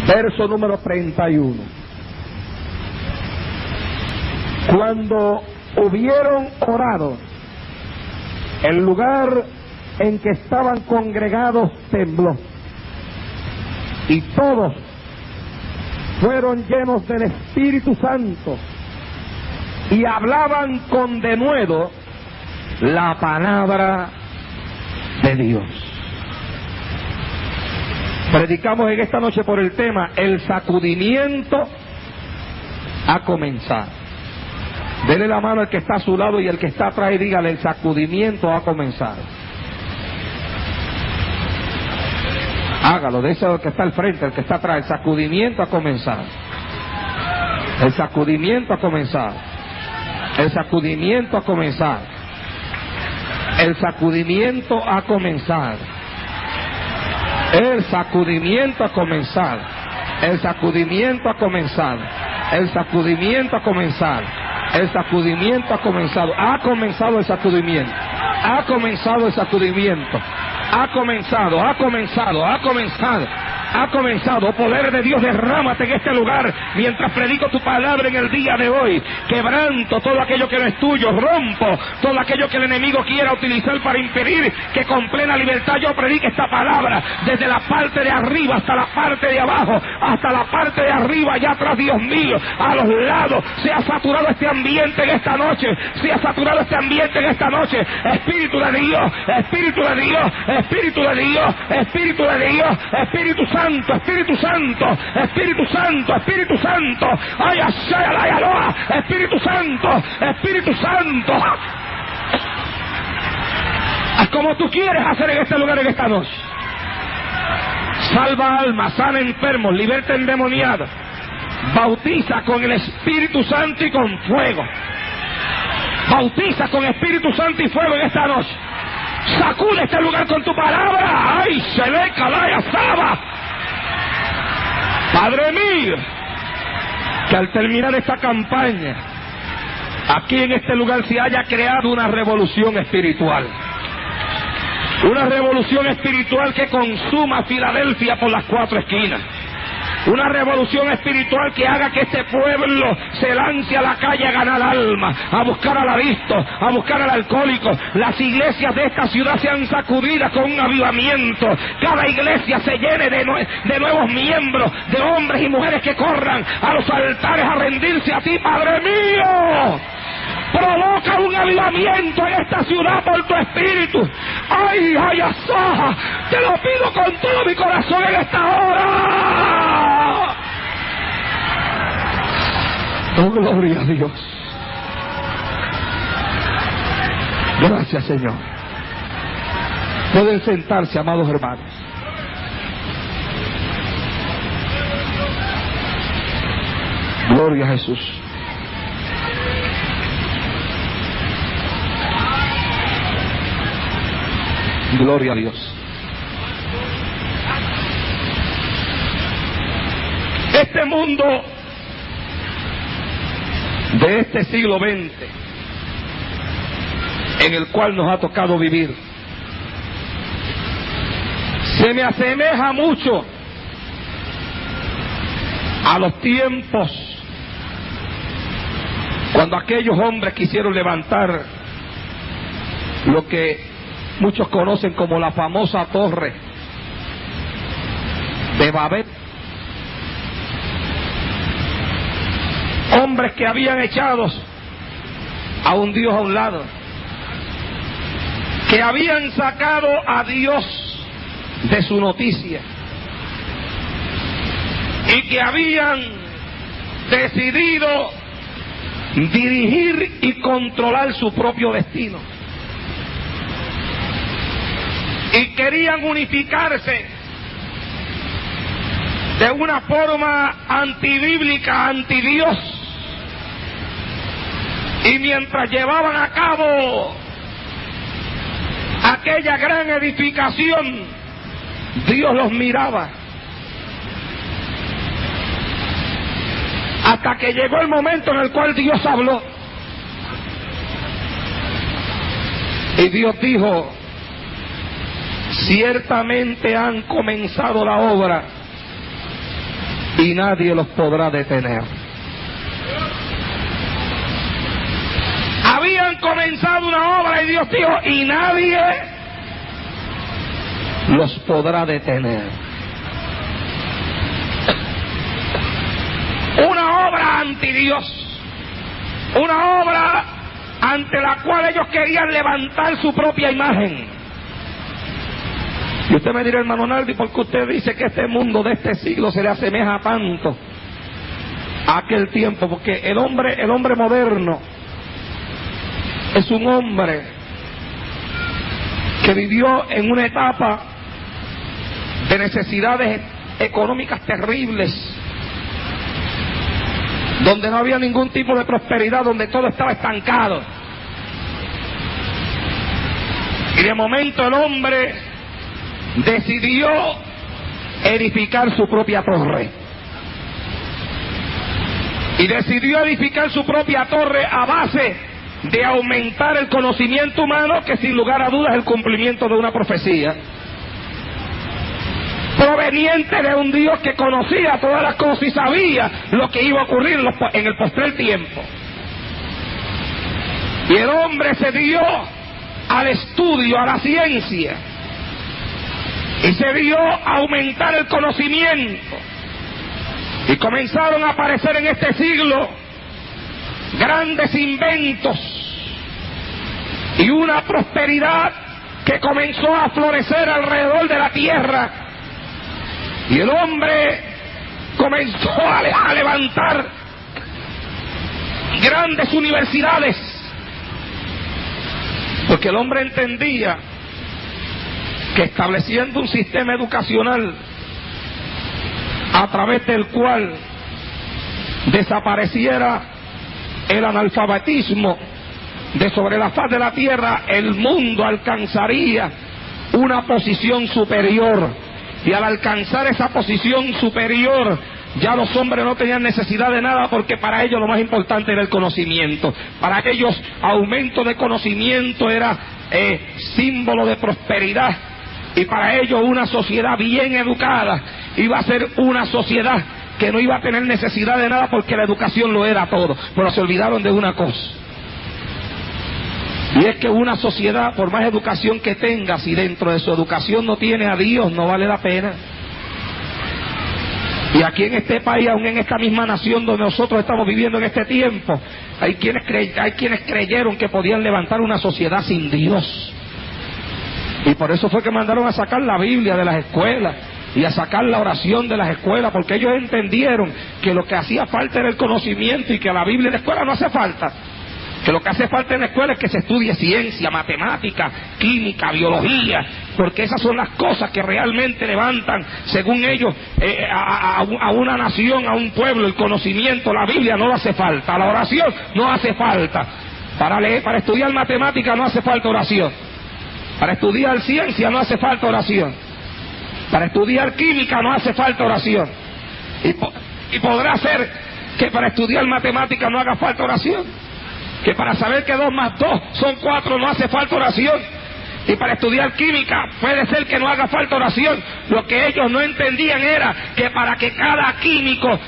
Verso número 31. Cuando hubieron orado, el lugar en que estaban congregados tembló, y todos fueron llenos del Espíritu Santo y hablaban con denuedo la palabra de Dios. Predicamos en esta noche por el tema: el sacudimiento ha comenzado. Dele la mano al que está a su lado y al que está atrás y dígale: el sacudimiento ha comenzado. Hágalo, de ese al que está al frente, al que está atrás: el sacudimiento ha comenzado. El sacudimiento ha comenzado. El sacudimiento ha comenzado. El sacudimiento ha comenzado. El sacudimiento ha comenzado. El sacudimiento ha comenzado. El sacudimiento ha comenzado. El sacudimiento ha comenzado. Ha comenzado el sacudimiento. Ha comenzado el sacudimiento. Ha comenzado, ha comenzado, ha comenzado. Ha comenzado. Poder de Dios, derrámate en este lugar mientras predico tu palabra en el día de hoy. Quebranto todo aquello que no es tuyo, rompo todo aquello que el enemigo quiera utilizar para impedir que con plena libertad yo predique esta palabra, desde la parte de arriba hasta la parte de abajo, hasta la parte de arriba, allá atrás, Dios mío, a los lados. Se ha saturado este ambiente en esta noche, se ha saturado este ambiente en esta noche. Espíritu de Dios, Espíritu de Dios, Espíritu de Dios, Espíritu de Dios, Espíritu Santo, Espíritu Santo, Espíritu Santo, Espíritu Santo, ay, ay, aloha, Espíritu Santo, Espíritu Santo. Haz como tú quieres hacer en este lugar en esta noche. Salva almas, sana enfermos, liberta endemoniados, bautiza con el Espíritu Santo y con fuego. Bautiza con Espíritu Santo y fuego en esta noche. Sacude este lugar con tu palabra. Ay, se le calaya saba. Padre mío, que al terminar esta campaña, aquí en este lugar se haya creado una revolución espiritual. Una revolución espiritual que consuma Filadelfia por las cuatro esquinas. Una revolución espiritual que haga que este pueblo se lance a la calle a ganar alma, a buscar al adicto, a buscar al alcohólico. Las iglesias de esta ciudad sean sacudidas con un avivamiento. Cada iglesia se llene de nuevos miembros, de hombres y mujeres que corran a los altares a rendirse a ti, Padre mío. Provoca un avivamiento en esta ciudad por tu espíritu. Ay, ay, asaja, te lo pido con todo mi corazón en esta hora. Oh, gloria a Dios. Gracias, Señor. Pueden sentarse, amados hermanos. Gloria a Jesús. Gloria a Dios. Este mundo de este siglo XX en el cual nos ha tocado vivir se me asemeja mucho a los tiempos cuando aquellos hombres quisieron levantar lo que muchos conocen como la famosa torre de Babel. Hombres que habían echado a un Dios a un lado, que habían sacado a Dios de su noticia y que habían decidido dirigir y controlar su propio destino. Y querían unificarse de una forma antibíblica, antidios. Y mientras llevaban a cabo aquella gran edificación, Dios los miraba. Hasta que llegó el momento en el cual Dios habló. Y Dios dijo: ciertamente han comenzado la obra, y nadie los podrá detener. Habían comenzado una obra y Dios dijo, y nadie los podrá detener. Una obra anti Dios, una obra ante la cual ellos querían levantar su propia imagen. Y usted me dirá, hermano Naldi, ¿por qué usted dice que este mundo de este siglo se le asemeja tanto a aquel tiempo? Porque el hombre moderno es un hombre que vivió en una etapa de necesidades económicas terribles, donde no había ningún tipo de prosperidad, donde todo estaba estancado. Y de momento el hombre decidió edificar su propia torre. Y decidió edificar su propia torre a base de aumentar el conocimiento humano, que sin lugar a dudas es el cumplimiento de una profecía proveniente de un Dios que conocía todas las cosas y sabía lo que iba a ocurrir en el postrer tiempo. Y el hombre se dio al estudio, a la ciencia, y se dio a aumentar el conocimiento, y comenzaron a aparecer en este siglo grandes inventos y una prosperidad que comenzó a florecer alrededor de la tierra. Y el hombre comenzó a levantar grandes universidades, porque el hombre entendía que estableciendo un sistema educacional a través del cual desapareciera el analfabetismo de sobre la faz de la tierra, el mundo alcanzaría una posición superior. Y al alcanzar esa posición superior, ya los hombres no tenían necesidad de nada, porque para ellos lo más importante era el conocimiento. Para ellos aumento de conocimiento era símbolo de prosperidad, y para ellos una sociedad bien educada iba a ser una sociedad que no iba a tener necesidad de nada, porque la educación lo era todo. Pero se olvidaron de una cosa, y es que una sociedad, por más educación que tenga, si dentro de su educación no tiene a Dios, no vale la pena. Y aquí en este país, aún en esta misma nación donde nosotros estamos viviendo en este tiempo, hay quienes creyeron que podían levantar una sociedad sin Dios. Y por eso fue que mandaron a sacar la Biblia de las escuelas y a sacar la oración de las escuelas, porque ellos entendieron que lo que hacía falta era el conocimiento, y que la Biblia en la escuela no hace falta. Que lo que hace falta en la escuela es que se estudie ciencia, matemática, química, biología, porque esas son las cosas que realmente levantan, según ellos, a una nación, a un pueblo. El conocimiento, la Biblia no le hace falta, la oración no hace falta. Para estudiar matemática no hace falta oración. Para estudiar ciencia no hace falta oración. Para estudiar química no hace falta oración. Y podrá ser que para estudiar matemática no haga falta oración. Que para saber que 2 más 2 son 4 no hace falta oración. Y para estudiar química puede ser que no haga falta oración. Lo que ellos no entendían era que para que cada químico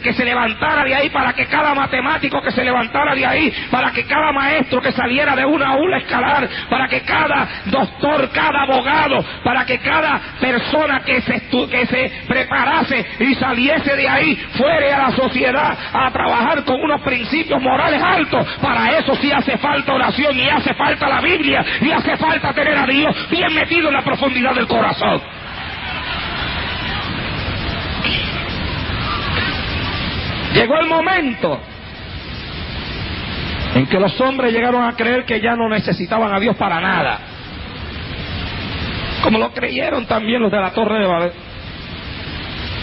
que se levantara de ahí, para que cada matemático que se levantara de ahí, para que cada maestro que saliera de una aula escolar, para que cada doctor, cada abogado, para que cada persona que se preparase y saliese de ahí, fuera a la sociedad a trabajar con unos principios morales altos, para eso sí hace falta oración, y hace falta la Biblia, y hace falta tener a Dios bien metido en la profundidad del corazón. Llegó el momento en que los hombres llegaron a creer que ya no necesitaban a Dios para nada, como lo creyeron también los de la Torre de Babel,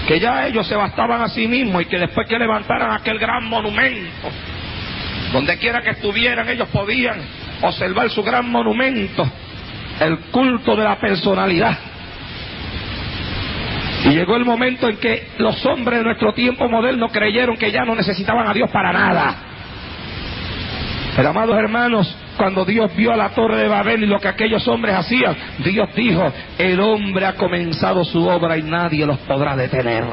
que ya ellos se bastaban a sí mismos, y que después que levantaran aquel gran monumento, donde quiera que estuvieran ellos podían observar su gran monumento, el culto de la personalidad. Y llegó el momento en que los hombres de nuestro tiempo moderno creyeron que ya no necesitaban a Dios para nada. Pero, amados hermanos, cuando Dios vio a la Torre de Babel y lo que aquellos hombres hacían, Dios dijo: el hombre ha comenzado su obra y nadie los podrá detener.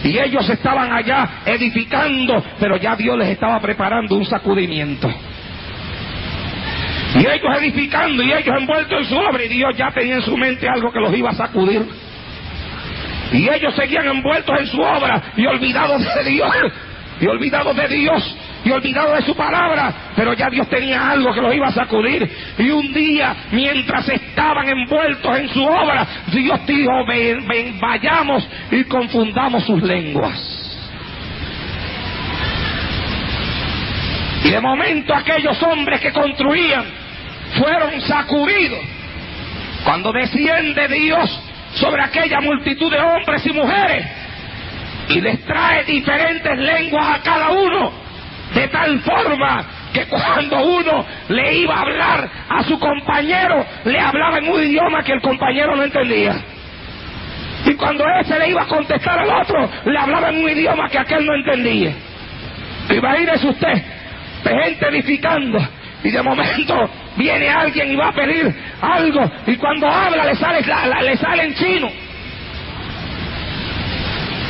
Y ellos estaban allá edificando, pero ya Dios les estaba preparando un sacudimiento. Y ellos edificando, y ellos envueltos en su obra, y Dios ya tenía en su mente algo que los iba a sacudir. Y ellos seguían envueltos en su obra, y olvidados de Dios, y olvidados de Dios, y olvidados de su palabra, pero ya Dios tenía algo que los iba a sacudir. Y un día, mientras estaban envueltos en su obra, Dios dijo, ven, vayamos y confundamos sus lenguas. Y de momento aquellos hombres que construían fueron sacudidos. Cuando desciende Dios sobre aquella multitud de hombres y mujeres y les trae diferentes lenguas a cada uno, de tal forma que cuando uno le iba a hablar a su compañero, le hablaba en un idioma que el compañero no entendía. Y cuando ese le iba a contestar al otro, le hablaba en un idioma que aquel no entendía. Imagínese usted, gente edificando, y de momento viene alguien y va a pedir algo, y cuando habla le sale en chino.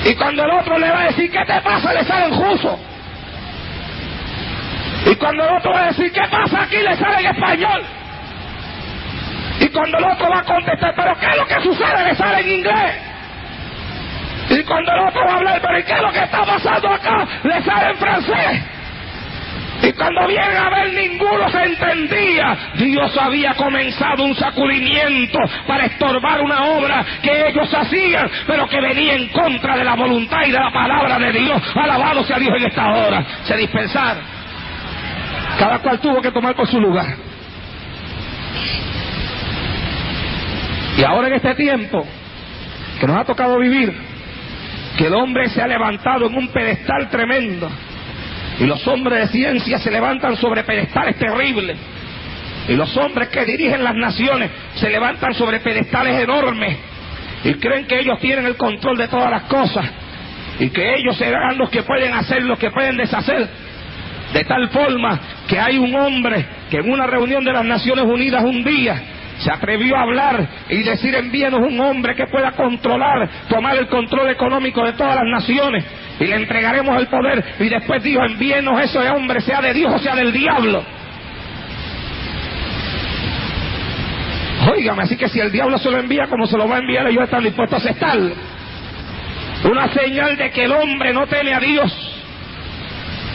Y cuando el otro le va a decir, ¿qué te pasa?, le sale en ruso. Y cuando el otro va a decir, ¿qué pasa aquí?, le sale en español. Y cuando el otro va a contestar, ¿pero qué es lo que sucede?, le sale en inglés. Y cuando el otro va a hablar, ¿pero qué es lo que está pasando acá?, le sale en francés. Y cuando vienen a ver, ninguno se entendía. Dios había comenzado un sacudimiento para estorbar una obra que ellos hacían, pero que venía en contra de la voluntad y de la palabra de Dios. Alabado sea Dios en esta hora. Se dispersaron. Cada cual tuvo que tomar por su lugar. Y ahora en este tiempo que nos ha tocado vivir, que el hombre se ha levantado en un pedestal tremendo, y los hombres de ciencia se levantan sobre pedestales terribles, y los hombres que dirigen las naciones se levantan sobre pedestales enormes, y creen que ellos tienen el control de todas las cosas, y que ellos serán los que pueden hacer, los que pueden deshacer. De tal forma que hay un hombre que en una reunión de las Naciones Unidas un día se atrevió a hablar y decir, envíenos un hombre que pueda controlar, tomar el control económico de todas las naciones, y le entregaremos el poder. Y después dijo, envíenos ese hombre, sea de Dios o sea del diablo. Óigame, así que si el diablo se lo envía, como se lo va a enviar, ellos están dispuestos a aceptarlo. Una señal de que el hombre no teme a Dios.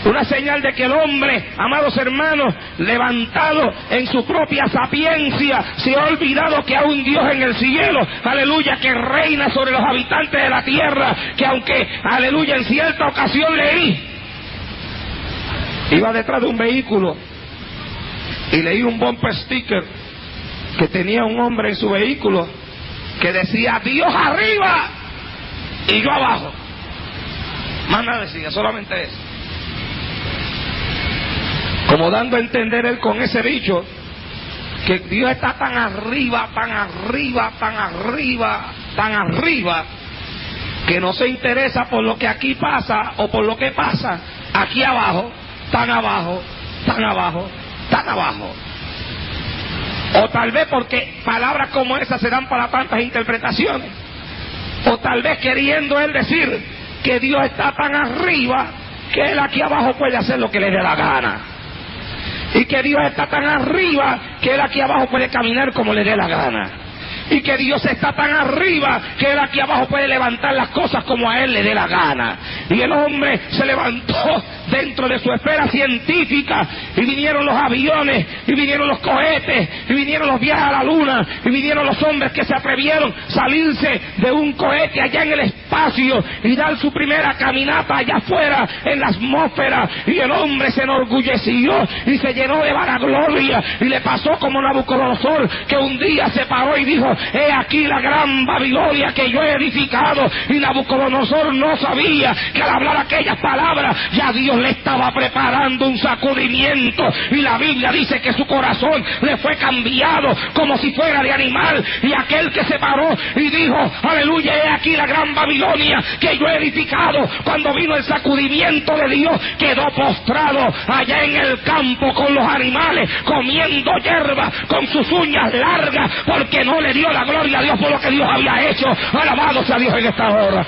Una señal de que el hombre, amados hermanos, levantado en su propia sapiencia, se ha olvidado que hay un Dios en el cielo, aleluya, que reina sobre los habitantes de la tierra, que aunque, aleluya, en cierta ocasión leí, iba detrás de un vehículo y leí un bumper sticker que tenía un hombre en su vehículo que decía, Dios arriba y yo abajo. Más nada decía, solamente eso. Como dando a entender él con ese dicho que Dios está tan arriba, tan arriba, tan arriba, tan arriba, que no se interesa por lo que aquí pasa o por lo que pasa aquí abajo, tan abajo, tan abajo, tan abajo. O tal vez porque palabras como esas se dan para tantas interpretaciones. O tal vez queriendo él decir que Dios está tan arriba que él aquí abajo puede hacer lo que le dé la gana. Y que Dios está tan arriba que él aquí abajo puede caminar como le dé la gana. Y que Dios está tan arriba que él aquí abajo puede levantar las cosas como a él le dé la gana. Y el hombre se levantó dentro de su esfera científica, y vinieron los aviones, y vinieron los cohetes, y vinieron los viajes a la luna, y vinieron los hombres que se atrevieron a salirse de un cohete allá en el espacio y dar su primera caminata allá afuera en la atmósfera. Y el hombre se enorgulleció y se llenó de vanagloria, y le pasó como Nabucodonosor, que un día se paró y dijo, he aquí la gran Babilonia que yo he edificado. Y Nabucodonosor no sabía que al hablar aquellas palabras ya Dios le estaba preparando un sacudimiento, y la Biblia dice que su corazón le fue cambiado como si fuera de animal. Y aquel que se paró y dijo, aleluya, he aquí la gran Babilonia que yo he edificado, cuando vino el sacudimiento de Dios, quedó postrado allá en el campo con los animales, comiendo hierba con sus uñas largas, porque no le dio la gloria a Dios por lo que Dios había hecho. Alabado sea Dios en esta hora.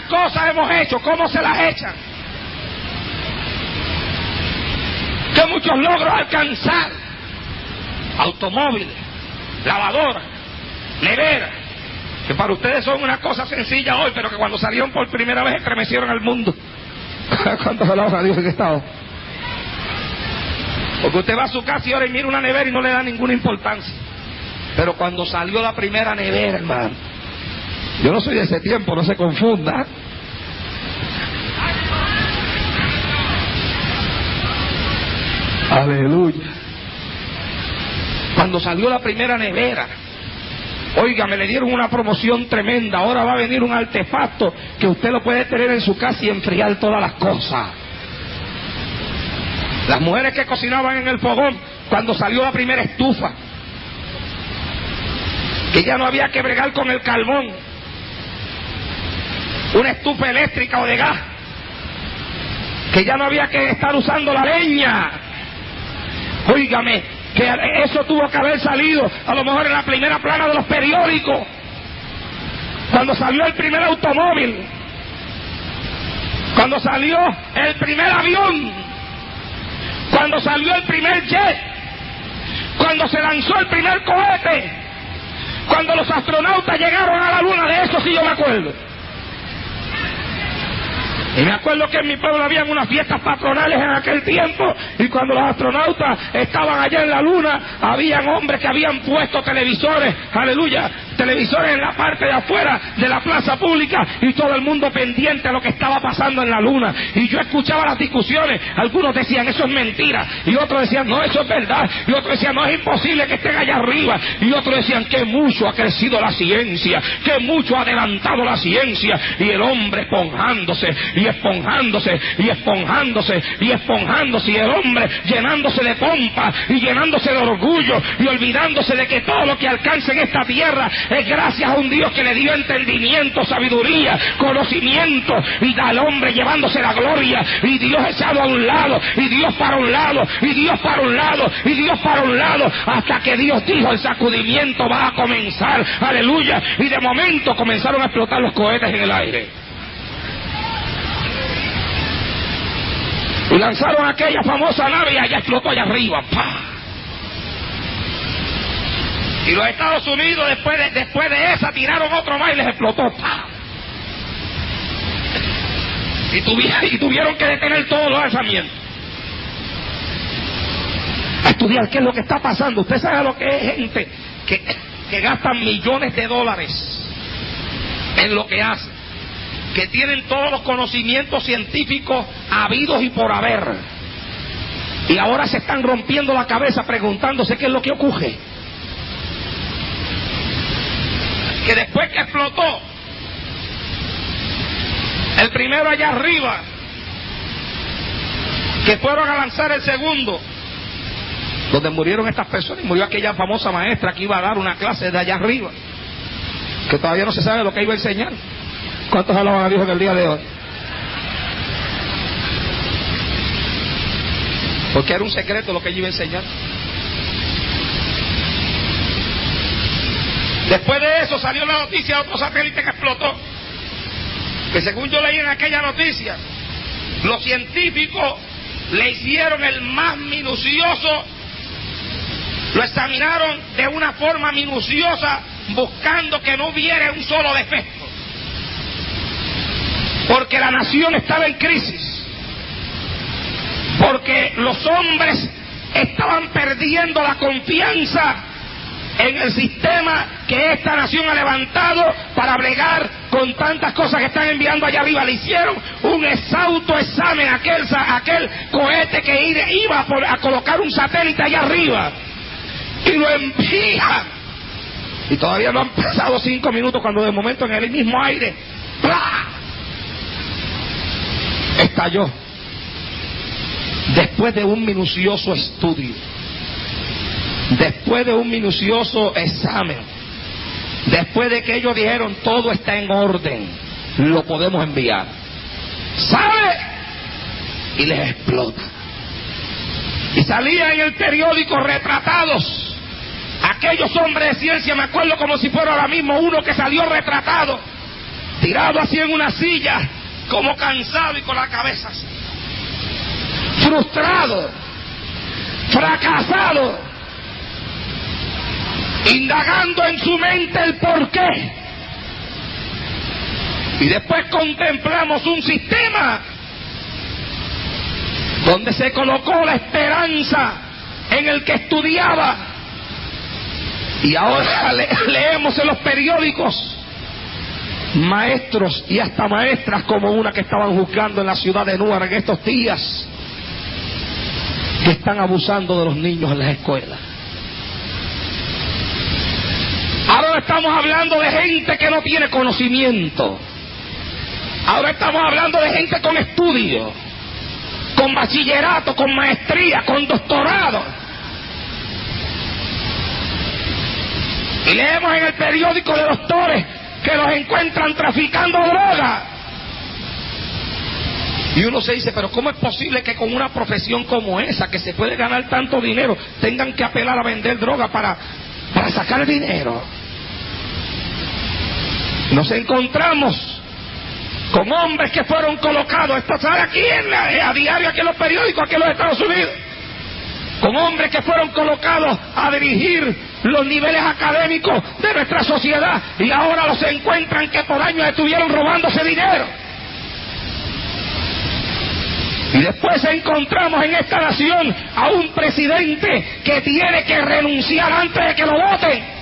cosas hemos hecho, ¿cómo se las echan? ¿Qué muchos logros alcanzar? Automóviles, lavadoras, neveras, que para ustedes son una cosa sencilla hoy, pero que cuando salieron por primera vez estremecieron al mundo. ¿Cuántos alaban a Dios en estado? Porque usted va a su casa y ahora y mira una nevera y no le da ninguna importancia. Pero cuando salió la primera nevera, hermano, yo no soy de ese tiempo, no se confunda. Aleluya. Cuando salió la primera nevera, oiga, me le dieron una promoción tremenda. Ahora va a venir un artefacto que usted lo puede tener en su casa y enfriar todas las cosas. Las mujeres que cocinaban en el fogón, cuando salió la primera estufa, que ya no había que bregar con el carbón, una estufa eléctrica o de gas, que ya no había que estar usando la leña. Óigame, que eso tuvo que haber salido a lo mejor en la primera plana de los periódicos, cuando salió el primer automóvil, cuando salió el primer avión, cuando salió el primer jet, cuando se lanzó el primer cohete, cuando los astronautas llegaron a la luna. De eso sí yo me acuerdo. Y me acuerdo que en mi pueblo habían unas fiestas patronales en aquel tiempo, y cuando los astronautas estaban allá en la luna, habían hombres que habían puesto televisores, aleluya, televisores en la parte de afuera de la plaza pública, y todo el mundo pendiente a lo que estaba pasando en la luna. Y yo escuchaba las discusiones, algunos decían eso es mentira, y otros decían no, eso es verdad, y otros decían no, es imposible que estén allá arriba, y otros decían que mucho ha crecido la ciencia, que mucho ha adelantado la ciencia, y el hombre esponjándose, y esponjándose, y esponjándose, y esponjándose, y el hombre llenándose de pompa, y llenándose de orgullo, y olvidándose de que todo lo que alcanza en esta tierra es gracias a un Dios que le dio entendimiento, sabiduría, conocimiento, y al hombre llevándose la gloria, y Dios echado a un lado, y Dios para un lado, y Dios para un lado, y Dios para un lado, hasta que Dios dijo el sacudimiento va a comenzar, aleluya, y de momento comenzaron a explotar los cohetes en el aire. Y lanzaron aquella famosa nave y allá explotó allá arriba. ¡Pah! Y los Estados Unidos después de esa tiraron otro más y les explotó. ¡Pah! Y tuvieron que detener todos los lanzamientos. A estudiar qué es lo que está pasando. Usted sabe lo que es gente que gastan millones de dólares en lo que hacen, que tienen todos los conocimientos científicos habidos y por haber, y ahora se están rompiendo la cabeza preguntándose qué es lo que ocurre. Que después que explotó el primero allá arriba, que fueron a lanzar el segundo, donde murieron estas personas, y murió aquella famosa maestra que iba a dar una clase de allá arriba, que todavía no se sabe lo que iba a enseñar. ¿Cuántos alaban a Dios en el día de hoy? Porque era un secreto lo que ella iba a enseñar. Después de eso salió la noticia de otro satélite que explotó, que según yo leí en aquella noticia, los científicos le hicieron el más minucioso, lo examinaron de una forma minuciosa, buscando que no hubiera un solo defecto, porque la nación estaba en crisis, porque los hombres estaban perdiendo la confianza en el sistema que esta nación ha levantado para bregar con tantas cosas que están enviando allá arriba. Le hicieron un exhausto examen a aquel cohete que iba a colocar un satélite allá arriba, y lo envían, y todavía no han pasado 5 minutos cuando de momento en el mismo aire ¡plá!, estalló. Después de un minucioso estudio, después de un minucioso examen, después de que ellos dijeron todo está en orden, lo podemos enviar, ¿sabe? Y les explota. Y salía en el periódico retratados aquellos hombres de ciencia. Me acuerdo como si fuera ahora mismo uno que salió retratado tirado así en una silla, como cansado y con la cabeza así, frustrado, fracasado, indagando en su mente el porqué. Y después contemplamos un sistema donde se colocó la esperanza en el que estudiaba, y ahora leemos en los periódicos maestros y hasta maestras como una que estaban juzgando en la ciudad de Newark en estos días, que están abusando de los niños en las escuelas. Ahora estamos hablando de gente que no tiene conocimiento. Ahora estamos hablando de gente con estudio, con bachillerato, con maestría, con doctorado. Y leemos en el periódico de doctores que los encuentran traficando droga. Y uno se dice, pero ¿cómo es posible que con una profesión como esa, que se puede ganar tanto dinero, tengan que apelar a vender droga para sacar dinero? Nos encontramos con hombres que fueron colocados, esto sale aquí a diario, aquí en los periódicos, aquí en los Estados Unidos, con hombres que fueron colocados a dirigir los niveles académicos de nuestra sociedad, y ahora los encuentran que por años estuvieron robándose dinero. Y después encontramos en esta nación a un presidente que tiene que renunciar antes de que lo voten,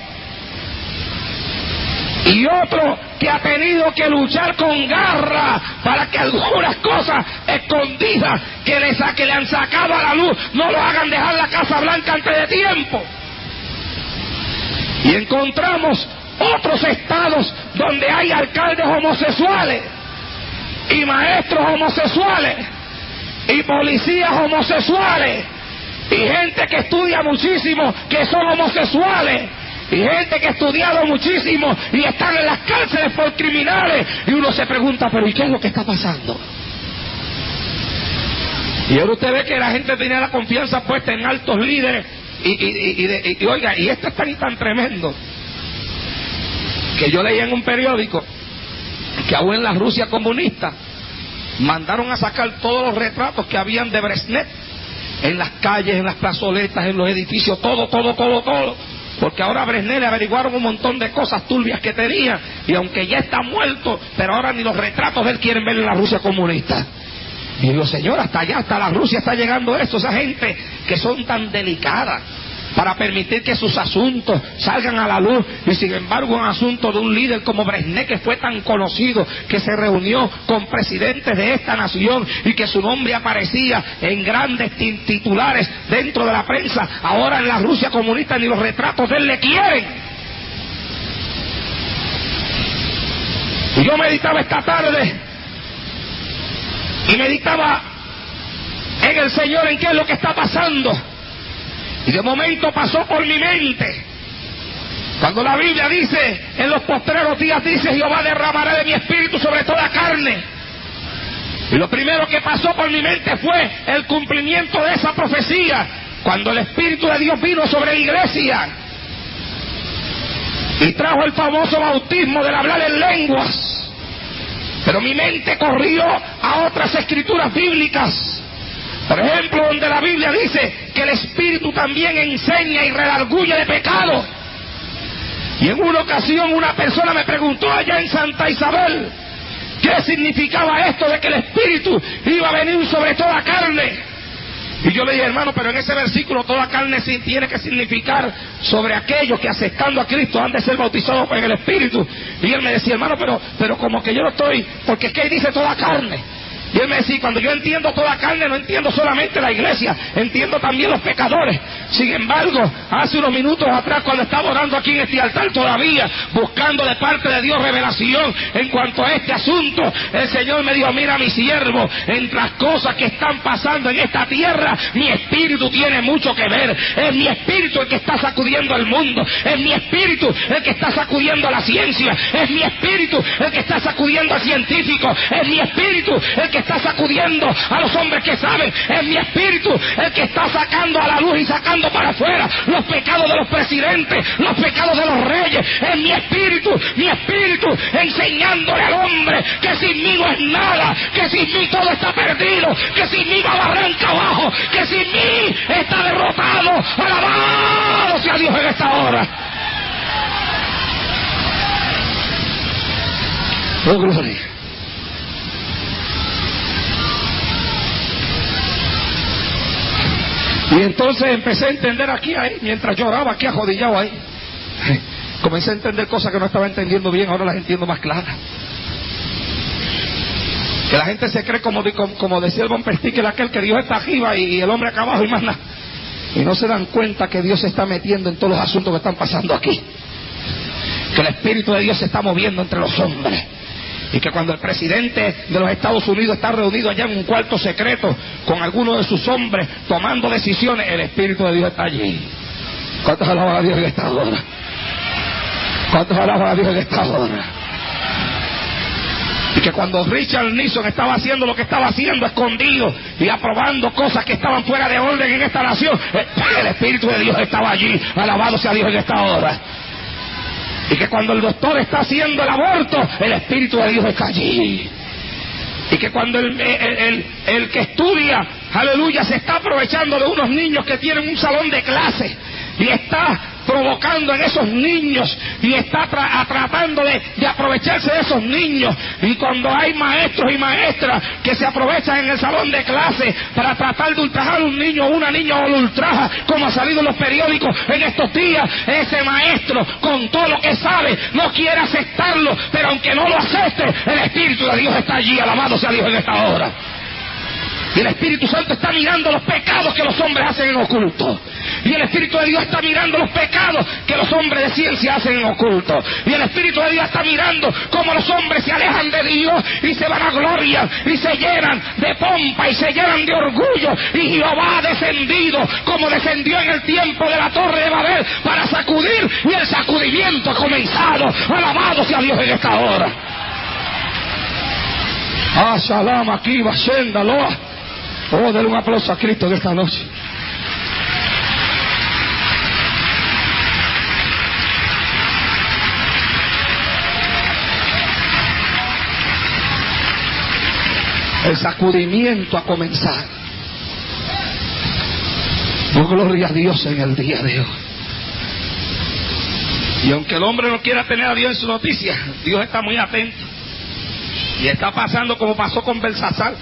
y otro que ha tenido que luchar con garra para que algunas cosas escondidas que le han sacado a la luz no lo hagan dejar la Casa Blanca antes de tiempo. Y encontramos otros estados donde hay alcaldes homosexuales y maestros homosexuales y policías homosexuales y gente que estudia muchísimo que son homosexuales y gente que ha estudiado muchísimo y están en las cárceles por criminales, y uno se pregunta, pero ¿y qué es lo que está pasando? Y ahora usted ve que la gente tenía la confianza puesta en altos líderes y oiga, y esto es tan tremendo que yo leí en un periódico que aún en la Rusia comunista mandaron a sacar todos los retratos que habían de Brezhnev en las calles, en las plazoletas, en los edificios, todo, porque ahora a Brezhnev le averiguaron un montón de cosas turbias que tenía, y aunque ya está muerto, pero ahora ni los retratos de él quieren ver en la Rusia comunista. Y digo, señor, hasta allá, hasta la Rusia está llegando esto, esa gente que son tan delicadas para permitir que sus asuntos salgan a la luz, y sin embargo un asunto de un líder como Brezhnev, que fue tan conocido, que se reunió con presidentes de esta nación y que su nombre aparecía en grandes titulares dentro de la prensa, ahora en la Rusia comunista ni los retratos de él le quieren. Y yo meditaba esta tarde y meditaba en el Señor, en qué es lo que está pasando. Y de momento pasó por mi mente, cuando la Biblia dice, en los postreros días dice, Jehová derramará de mi espíritu sobre toda carne. Y lo primero que pasó por mi mente fue el cumplimiento de esa profecía, cuando el Espíritu de Dios vino sobre la iglesia y trajo el famoso bautismo del hablar en lenguas. Pero mi mente corrió a otras escrituras bíblicas. Por ejemplo, donde la Biblia dice que el Espíritu también enseña y redarguye de pecado. Y en una ocasión una persona me preguntó allá en Santa Isabel qué significaba esto de que el Espíritu iba a venir sobre toda carne. Y yo le dije, hermano, pero en ese versículo toda carne sí tiene que significar sobre aquellos que aceptando a Cristo han de ser bautizados en el Espíritu. Y él me decía, hermano, pero como que yo no estoy, porque es que ahí dice toda carne. Y él me decía, cuando yo entiendo toda carne, no entiendo solamente la iglesia, entiendo también los pecadores. Sin embargo, hace unos minutos atrás, cuando estaba orando aquí en este altar todavía, buscando de parte de Dios revelación en cuanto a este asunto, el Señor me dijo, mira mi siervo, entre las cosas que están pasando en esta tierra, mi espíritu tiene mucho que ver. Es mi espíritu el que está sacudiendo el mundo, es mi espíritu el que está sacudiendo la ciencia, es mi espíritu el que está sacudiendo al científico, es mi espíritu el que está sacudiendo a los hombres que saben. Es mi espíritu el que está sacando a la luz y sacando para afuera los pecados de los presidentes, los pecados de los reyes. Es mi espíritu enseñándole al hombre que sin mí no es nada, que sin mí todo está perdido, que sin mí va barranca abajo, que sin mí está derrotado. Alabado sea Dios en esta hora. Oh, gloria. Y entonces empecé a entender aquí, ahí, mientras lloraba aquí arrodillado ahí. Comencé a entender cosas que no estaba entendiendo bien, ahora las entiendo más claras. Que la gente se cree como decía el Bompersticker aquel, que Dios está arriba y el hombre acá abajo y más nada. Y no se dan cuenta que Dios se está metiendo en todos los asuntos que están pasando aquí. Que el Espíritu de Dios se está moviendo entre los hombres. Y que cuando el presidente de los Estados Unidos está reunido allá en un cuarto secreto con algunos de sus hombres tomando decisiones, el Espíritu de Dios está allí. ¿Cuántos alaban a Dios en esta hora? ¿Cuántos alaban a Dios en esta hora? Y que cuando Richard Nixon estaba haciendo lo que estaba haciendo escondido y aprobando cosas que estaban fuera de orden en esta nación, el Espíritu de Dios estaba allí. Alabado sea Dios en esta hora. Y que cuando el doctor está haciendo el aborto, el Espíritu de Dios está allí. Y que cuando el que estudia, aleluya, se está aprovechando de unos niños que tienen un salón de clase y está provocando en esos niños y está tratando de aprovecharse de esos niños. Y cuando hay maestros y maestras que se aprovechan en el salón de clase para tratar de ultrajar a un niño o una niña, o lo ultraja, como ha salido en los periódicos en estos días, ese maestro con todo lo que sabe no quiere aceptarlo, pero aunque no lo acepte, el Espíritu de Dios está allí. Alabado sea Dios en esta hora. Y el Espíritu Santo está mirando los pecados que los hombres hacen en oculto. Y el Espíritu de Dios está mirando los pecados que los hombres de ciencia hacen en oculto. Y el Espíritu de Dios está mirando cómo los hombres se alejan de Dios y se van a gloria y se llenan de pompa y se llenan de orgullo. Y Jehová ha descendido como descendió en el tiempo de la Torre de Babel para sacudir, y el sacudimiento ha comenzado. Alabado sea Dios en esta hora. Ah, shalom, aquí va Loa. Oh, denle un aplauso a Cristo de esta noche. El sacudimiento ha comenzado. Oh, gloria a Dios en el día de hoy. Y aunque el hombre no quiera tener a Dios en su noticia, Dios está muy atento. Y está pasando como pasó con Belsasar.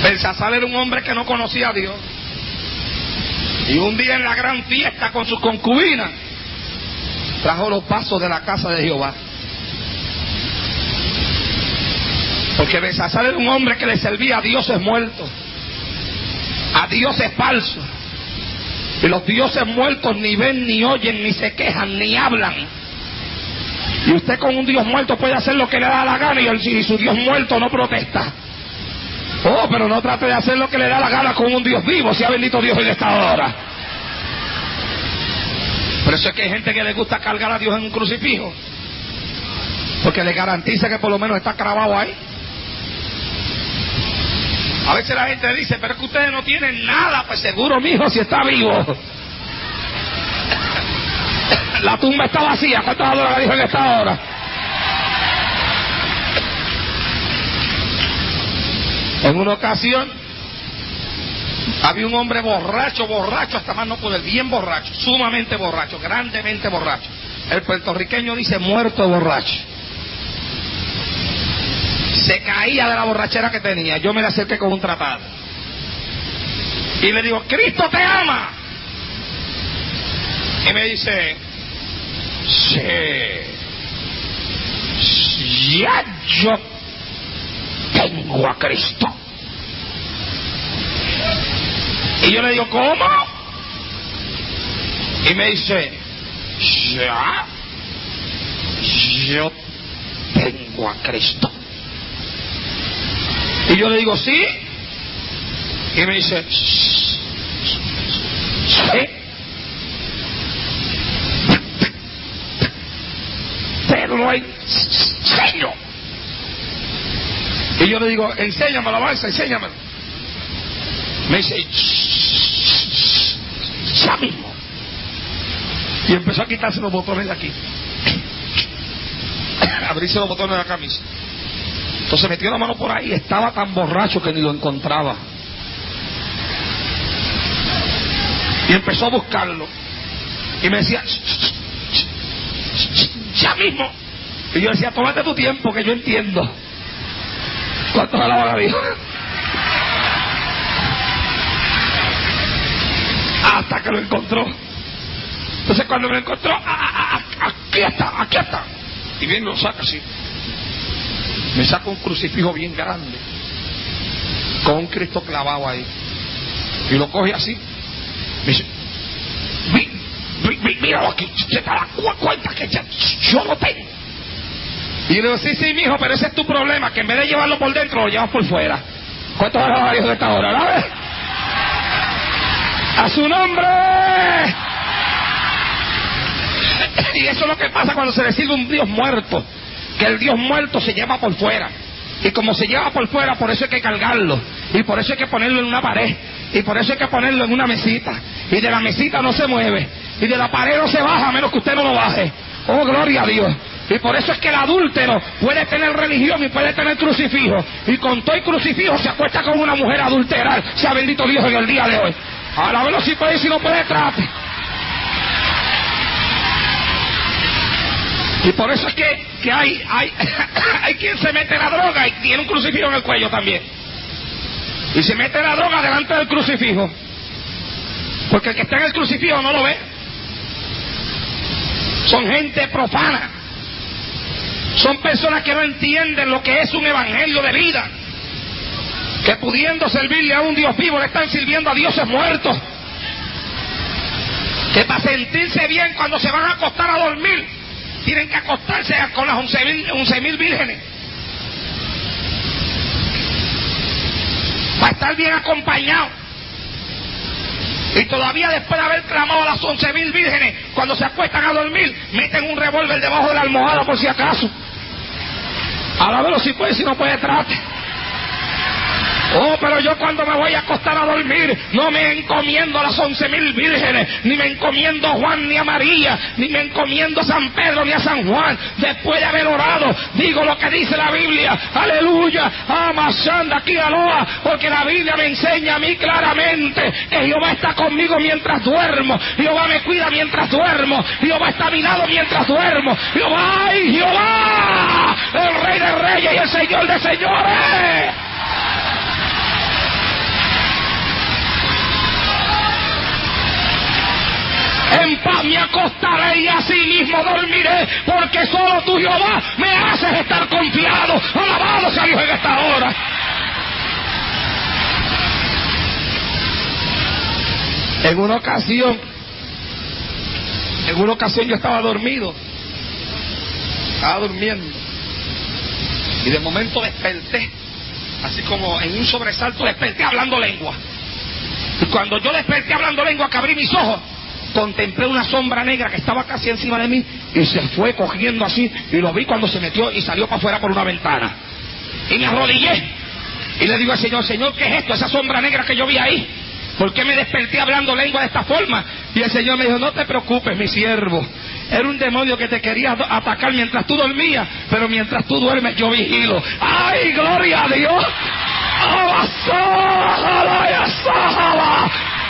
Belsasar era un hombre que no conocía a Dios. Y un día en la gran fiesta con sus concubinas, trajo los vasos de la casa de Jehová. Porque Belsasar era un hombre que le servía a dioses muertos, a dioses falsos. Y los dioses muertos ni ven, ni oyen, ni se quejan, ni hablan. Y usted con un Dios muerto puede hacer lo que le da la gana y su Dios muerto no protesta. Oh, pero no trate de hacer lo que le da la gana con un Dios vivo, sea bendito Dios en esta hora. Por eso es que hay gente que le gusta cargar a Dios en un crucifijo, porque le garantiza que por lo menos está clavado ahí. A veces la gente dice, pero es que ustedes no tienen nada. Pues seguro, mijo, si está vivo. La tumba está vacía. ¿Cuántos adoran a Dios en esta hora? En una ocasión había un hombre borracho, hasta más no poder, bien borracho, sumamente borracho, grandemente borracho. El puertorriqueño dice muerto borracho. Se caía de la borrachera que tenía. Yo me le acerqué con un tratado y le digo, Cristo te ama. Y me dice, sí, ya yo tengo a Cristo. Y yo le digo, ¿cómo? Y me dice, ya yo tengo a Cristo. Y yo le digo, ¿sí? Y me dice, sí. Pero no hay sello. Y Y yo le digo, enséñame la balsa, enséñamelo. Me dice, ya mismo. Y empezó a quitarse los botones de aquí. Abrirse los botones de la camisa. Entonces metió la mano por ahí. Estaba tan borracho que ni lo encontraba. Y empezó a buscarlo. Y me decía, ya mismo. Y yo decía, tómate tu tiempo, que yo entiendo. ¿Cuánto alaba a Dios? Hasta que lo encontró. Entonces cuando lo encontró, aquí está, aquí está. Y bien lo saca así. Me saca un crucifijo bien grande, con un Cristo clavado ahí. Y lo coge así. Me dice, míralo aquí, se te da cuenta que yo lo tengo. Y yo le digo, sí, mijo, pero ese es tu problema, que en vez de llevarlo por dentro, lo llevas por fuera. ¿Cuántos alaba a Dios de esta hora? ¿La ves? ¡A su nombre! Y eso es lo que pasa cuando se le sirve un Dios muerto, que el Dios muerto se lleva por fuera. Y como se lleva por fuera, por eso hay que cargarlo. Y por eso hay que ponerlo en una pared. Y por eso hay que ponerlo en una mesita. Y de la mesita no se mueve. Y de la pared no se baja a menos que usted no lo baje. Oh, gloria a Dios. Y por eso es que el adúltero puede tener religión y puede tener crucifijo. Y con todo y crucifijo se acuesta con una mujer adulteral. Sea bendito Dios en el día de hoy. Ahora velo si puede y si no puede, trate. Y por eso es que hay quien se mete la droga y tiene un crucifijo en el cuello también. Y se mete la droga delante del crucifijo. Porque el que está en el crucifijo no lo ve. Son gente profana. Son personas que no entienden lo que es un evangelio de vida. Que pudiendo servirle a un Dios vivo le están sirviendo a dioses muertos. Que para sentirse bien cuando se van a acostar a dormir tienen que acostarse con las 11.000 vírgenes. Para estar bien acompañado. Y todavía después de haber clamado a las 11.000 vírgenes, cuando se acuestan a dormir, meten un revólver debajo de la almohada por si acaso. Alábelo si puede, si no puede, trate. Oh, pero yo cuando me voy a acostar a dormir no me encomiendo a las 11.000 vírgenes, ni me encomiendo a Juan ni a María, ni me encomiendo a San Pedro ni a San Juan. Después de haber orado, digo lo que dice la Biblia. Aleluya, amasanda aquí aloha, porque la Biblia me enseña a mí claramente que Jehová está conmigo mientras duermo, Jehová me cuida mientras duermo, Jehová está a mi lado mientras duermo, Jehová, ¡ay, Jehová! El Rey de Reyes y el Señor de Señores. En paz me acostaré y así mismo dormiré, porque solo tú, Jehová, me haces estar confiado. Alabado sea Dios en esta hora. En una ocasión yo estaba dormido, estaba durmiendo, y de momento desperté, así como en un sobresalto desperté hablando lengua. Y cuando yo desperté hablando lengua, que abrí mis ojos, contemplé una sombra negra que estaba casi encima de mí y se fue cogiendo así, y lo vi cuando se metió y salió para afuera por una ventana. Y me arrodillé y le digo al Señor, Señor, ¿qué es esto? Esa sombra negra que yo vi ahí, ¿por qué me desperté hablando lengua de esta forma? Y el Señor me dijo, no te preocupes, mi siervo, era un demonio que te quería atacar mientras tú dormías, pero mientras tú duermes yo vigilo. ¡Ay, gloria a Dios!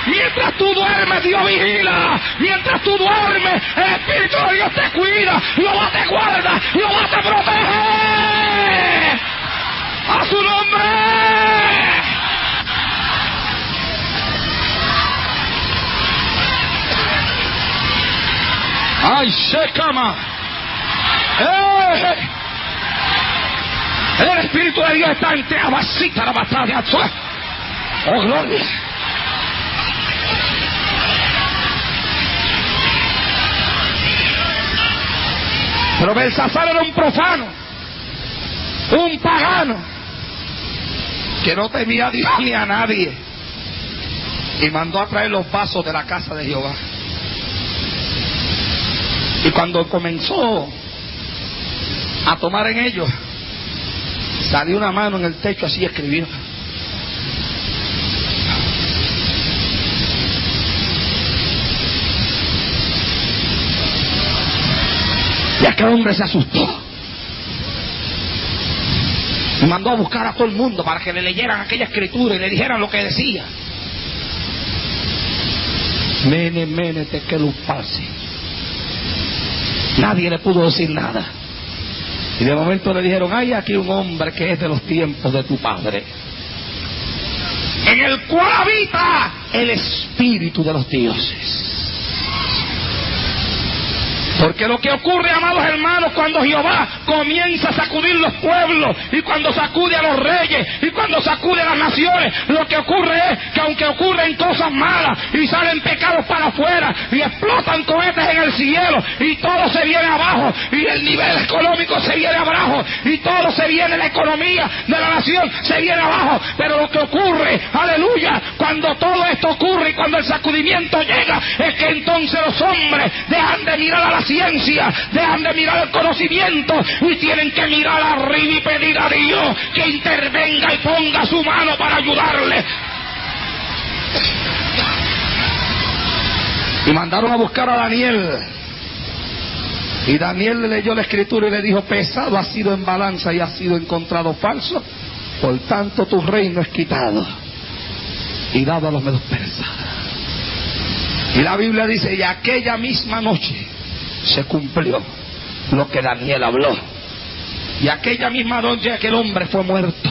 Mientras tú duermes, Dios vigila. Mientras tú duermes, el Espíritu de Dios te cuida. Jehová te guarda. Jehová te protege. ¡A su nombre! ¡Ay, se cama! El Espíritu de Dios está en te abasita la batalla. ¡Oh, gloria! Pero Belsasar era un profano, un pagano, que no temía a Dios ni a nadie, y mandó a traer los vasos de la casa de Jehová. Y cuando comenzó a tomar en ellos, Salió una mano en el techo así y escribió. Y aquel hombre se asustó. Y mandó a buscar a todo el mundo para que le leyeran aquella escritura y le dijeran lo que decía. Mene, mene, tekel upharsin. Nadie le pudo decir nada. Y de momento le dijeron, hay aquí un hombre que es de los tiempos de tu padre, en el cual habita el espíritu de los dioses. Porque lo que ocurre, amados hermanos, cuando Jehová comienza a sacudir los pueblos, y cuando sacude a los reyes, y cuando sacude a las naciones, lo que ocurre es que aunque ocurren cosas malas, y salen pecados para afuera, y explotan cohetes en el cielo, y todo se viene abajo, y el nivel económico se viene abajo, y todo se viene, la economía de la nación se viene abajo, pero lo que ocurre, aleluya, cuando todo esto ocurre, y cuando el sacudimiento llega, es que entonces los hombres dejan de mirar a la ciencia, dejan de mirar el conocimiento y tienen que mirar arriba y pedir a Dios que intervenga y ponga su mano para ayudarle. Y mandaron a buscar a Daniel. Y Daniel le leyó la escritura y le dijo, pesado ha sido en balanza y ha sido encontrado falso, por tanto tu reino es quitado y dado a los medos persas. Y la Biblia dice, y aquella misma noche se cumplió lo que Daniel habló. Y aquella misma noche aquel hombre fue muerto.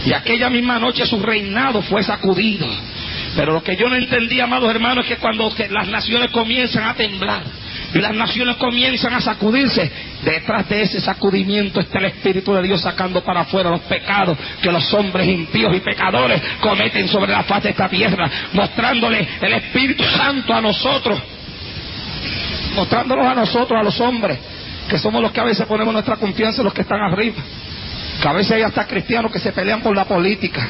Y aquella misma noche su reinado fue sacudido. Pero lo que yo no entendí, amados hermanos, es que cuando las naciones comienzan a temblar y las naciones comienzan a sacudirse, detrás de ese sacudimiento está el Espíritu de Dios sacando para afuera los pecados que los hombres impíos y pecadores cometen sobre la faz de esta tierra, mostrándole el Espíritu Santo a nosotros, mostrándonos a nosotros, a los hombres, que somos los que a veces ponemos nuestra confianza en los que están arriba. Que a veces hay hasta cristianos que se pelean por la política.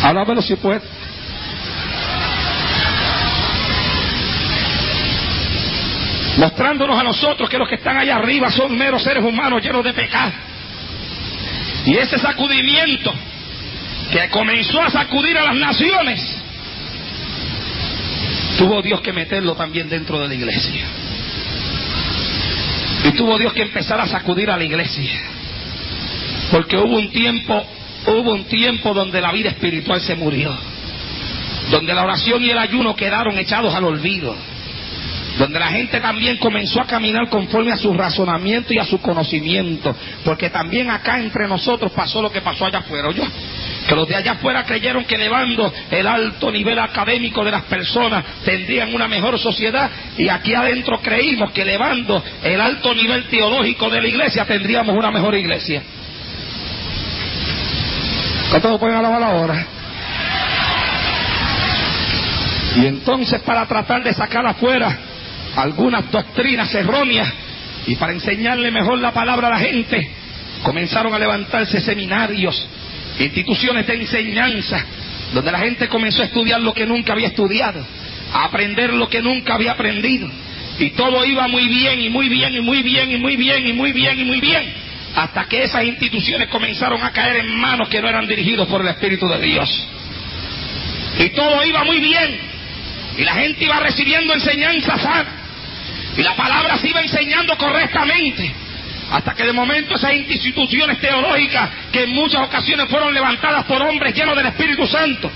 Háblamelo si puede. Mostrándonos a nosotros que los que están allá arriba son meros seres humanos llenos de pecado. Y ese sacudimiento que comenzó a sacudir a las naciones, tuvo Dios que meterlo también dentro de la iglesia. Y tuvo Dios que empezar a sacudir a la iglesia. Porque hubo un tiempo donde la vida espiritual se murió. Donde la oración y el ayuno quedaron echados al olvido. Donde la gente también comenzó a caminar conforme a su razonamiento y a su conocimiento. Porque también acá entre nosotros pasó lo que pasó allá afuera, ¿oyó? Que los de allá afuera creyeron que elevando el alto nivel académico de las personas tendrían una mejor sociedad, y aquí adentro creímos que elevando el alto nivel teológico de la iglesia tendríamos una mejor iglesia. ¿Cuántos pueden alabar ahora? Y entonces, para tratar de sacar afuera algunas doctrinas erróneas y para enseñarle mejor la palabra a la gente, comenzaron a levantarse seminarios, instituciones de enseñanza, donde la gente comenzó a estudiar lo que nunca había estudiado, a aprender lo que nunca había aprendido, y todo iba muy bien, y muy bien, y muy bien, y muy bien, y muy bien, y muy bien, hasta que esas instituciones comenzaron a caer en manos que no eran dirigidos por el Espíritu de Dios. Y todo iba muy bien, y la gente iba recibiendo enseñanza sana, y la palabra se iba enseñando correctamente, hasta que de momento esas instituciones teológicas, que en muchas ocasiones fueron levantadas por hombres llenos del Espíritu Santo,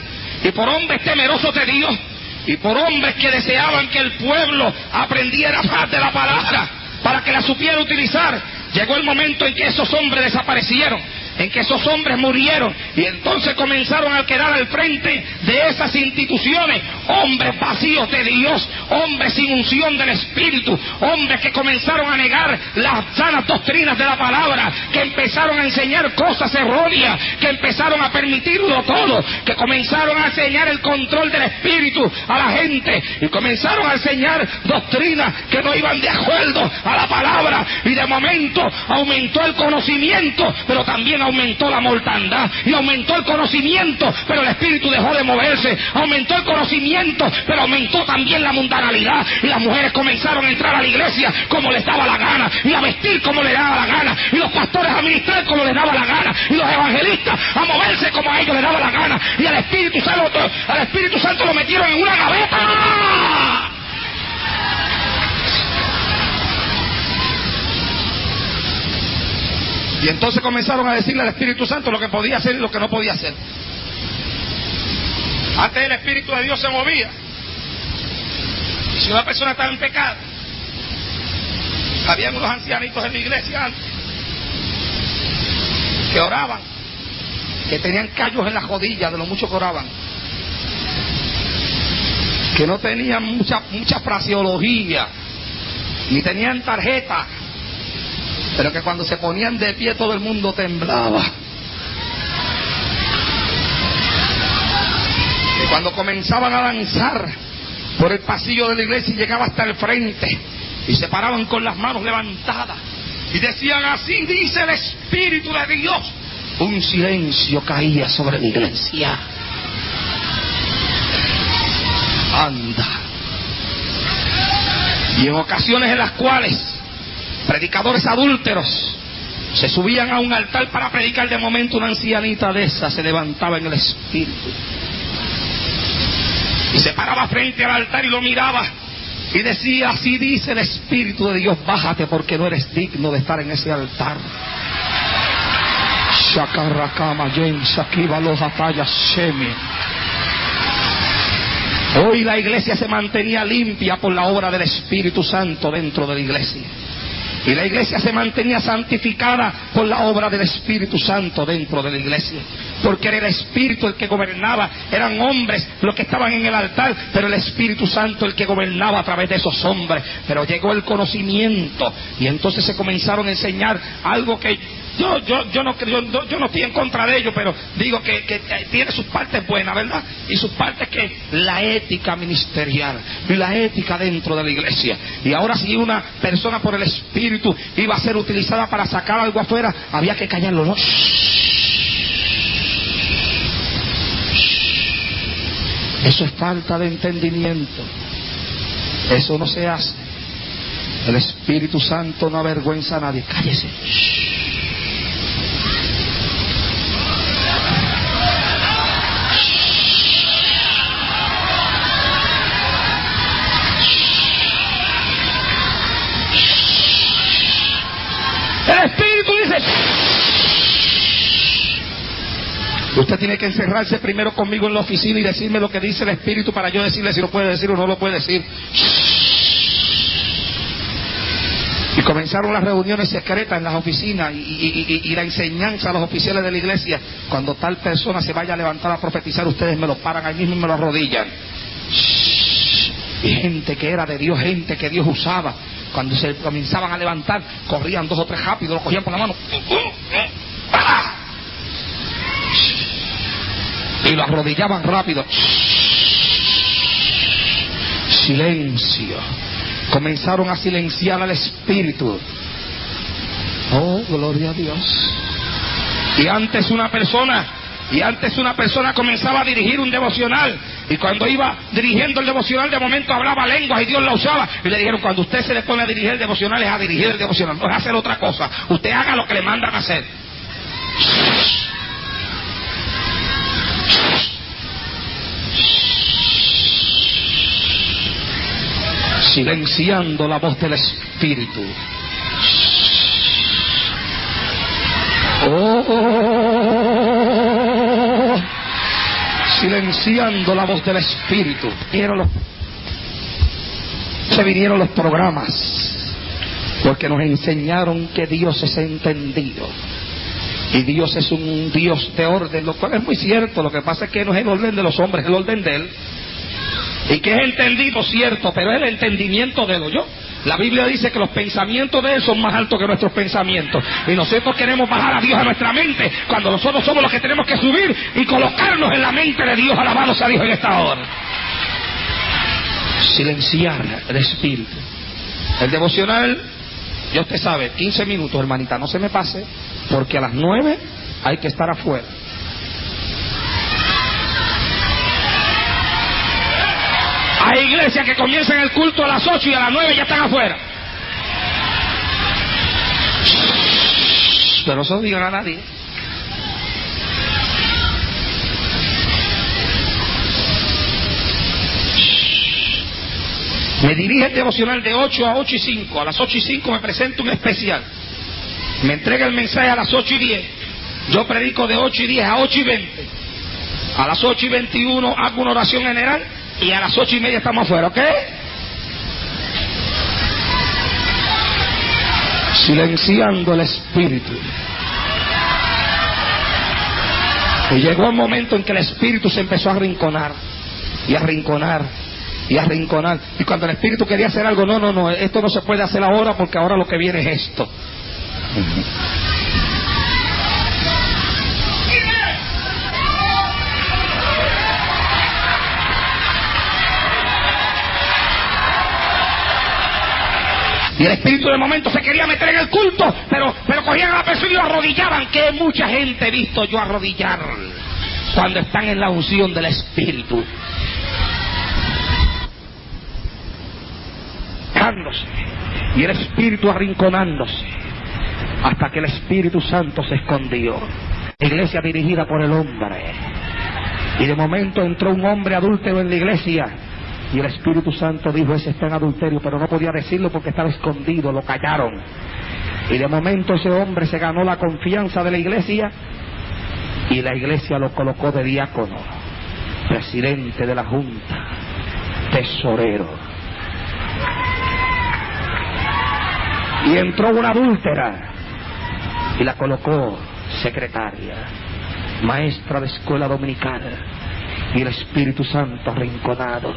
y por hombres temerosos de Dios, y por hombres que deseaban que el pueblo aprendiera más de la palabra, para que la supiera utilizar, llegó el momento en que esos hombres desaparecieron, en que esos hombres murieron, y entonces comenzaron a quedar al frente de esas instituciones hombres vacíos de Dios, hombres sin unción del Espíritu, hombres que comenzaron a negar las sanas doctrinas de la palabra, que empezaron a enseñar cosas erróneas, que empezaron a permitirlo todo, que comenzaron a enseñar el control del Espíritu a la gente, y comenzaron a enseñar doctrinas que no iban de acuerdo a la palabra, y de momento aumentó el conocimiento, pero también también aumentó la mortandad y aumentó el conocimiento, pero el espíritu dejó de moverse. Aumentó el conocimiento, pero aumentó también la mundanalidad, y las mujeres comenzaron a entrar a la iglesia como les daba la gana, y a vestir como les daba la gana, y los pastores a ministrar como les daba la gana, y los evangelistas a moverse como a ellos les daba la gana, y al Espíritu Santo lo metieron en una gaveta. Y entonces comenzaron a decirle al Espíritu Santo lo que podía hacer y lo que no podía hacer. Antes el Espíritu de Dios se movía. Y si una persona estaba en pecado, habían unos ancianitos en la iglesia antes que oraban, que tenían callos en las rodillas de lo mucho que oraban, que no tenían mucha fraseología, ni tenían tarjeta, pero que cuando se ponían de pie todo el mundo temblaba. Y cuando comenzaban a danzar por el pasillo de la iglesia y llegaba hasta el frente, y se paraban con las manos levantadas y decían: así dice el Espíritu de Dios, un silencio caía sobre la iglesia. Anda. Y en ocasiones en las cuales predicadores adúlteros se subían a un altar para predicar, de momento una ancianita de esa se levantaba en el espíritu y se paraba frente al altar y lo miraba y decía: así dice el Espíritu de Dios, bájate porque no eres digno de estar en ese altar. Hoy la iglesia se mantenía limpia por la obra del Espíritu Santo dentro de la iglesia. Y la iglesia se mantenía santificada por la obra del Espíritu Santo dentro de la iglesia. Porque era el Espíritu el que gobernaba. Eran hombres los que estaban en el altar, pero el Espíritu Santo el que gobernaba a través de esos hombres. Pero llegó el conocimiento y entonces se comenzaron a enseñar algo que yo no estoy en contra de ello, pero digo que tiene sus partes buenas, ¿verdad? Y sus partes que la ética ministerial y la ética dentro de la iglesia. Y ahora si una persona por el Espíritu iba a ser utilizada para sacar algo afuera, había que callarlo, ¿no? Eso es falta de entendimiento. Eso no se hace. El Espíritu Santo no avergüenza a nadie. Cállese. El Espíritu dice: usted tiene que encerrarse primero conmigo en la oficina y decirme lo que dice el Espíritu para yo decirle si lo puede decir o no lo puede decir. Y comenzaron las reuniones secretas en las oficinas y la enseñanza a los oficiales de la iglesia: cuando tal persona se vaya a levantar a profetizar, ustedes me lo paran ahí mismo y me lo arrodillan. Y gente que era de Dios, gente que Dios usaba, cuando se comenzaban a levantar, corrían 2 o 3 rápido, lo cogían por la mano y lo arrodillaban rápido. Silencio. Comenzaron a silenciar al Espíritu. Oh, gloria a Dios. Y antes una persona comenzaba a dirigir un devocional, y cuando iba dirigiendo el devocional, de momento hablaba lenguas y Dios la usaba, y le dijeron: cuando usted se le pone a dirigir el devocional, es a dirigir el devocional, no es hacer otra cosa. Usted haga lo que le mandan a hacer. Silenciando la voz del Espíritu. Oh, silenciando la voz del Espíritu. Se vinieron los programas, porque nos enseñaron que Dios es entendido y Dios es un Dios de orden, lo cual es muy cierto. Lo que pasa es que no es el orden de los hombres, es el orden de Él. Y que es entendido, cierto, pero es el entendimiento de lo yo. La Biblia dice que los pensamientos de Él son más altos que nuestros pensamientos. Y nosotros queremos bajar a Dios a nuestra mente, cuando nosotros somos los que tenemos que subir y colocarnos en la mente de Dios. Alabado sea Dios en esta hora. Silenciar el Espíritu. El devocional, ya usted sabe, 15 minutos, hermanita, no se me pase, porque a las 9 hay que estar afuera. Hay iglesias que comienzan el culto a las 8 y a las 9 ya están afuera. Pero no se lo digan a nadie. Me dirige el devocional de 8 a 8 y 5. A las 8 y 5 me presento un especial. Me entrega el mensaje a las 8 y 10. Yo predico de 8 y 10 a 8 y 20. A las 8 y 21 hago una oración general y a las 8 y media estamos afuera, ¿ok? Silenciando el espíritu. Y llegó un momento en que el espíritu se empezó a arrinconar y a arrinconar y a arrinconar. Y cuando el espíritu quería hacer algo, no, esto no se puede hacer ahora porque ahora lo que viene es esto. Y el espíritu de momento se quería meter en el culto, pero cogían a la persona y lo arrodillaban. Que mucha gente he visto yo arrodillar cuando están en la unción del espíritu. Y el espíritu arrinconándose hasta que el Espíritu Santo se escondió. La iglesia dirigida por el hombre. Y de momento entró un hombre adúltero en la iglesia. Y el Espíritu Santo dijo, ese está en adulterio, pero no podía decirlo porque estaba escondido, lo callaron. Y de momento ese hombre se ganó la confianza de la iglesia y la iglesia lo colocó de diácono, presidente de la junta, tesorero. Y entró una adúltera y la colocó secretaria, maestra de escuela dominical. Y el Espíritu Santo arrinconado,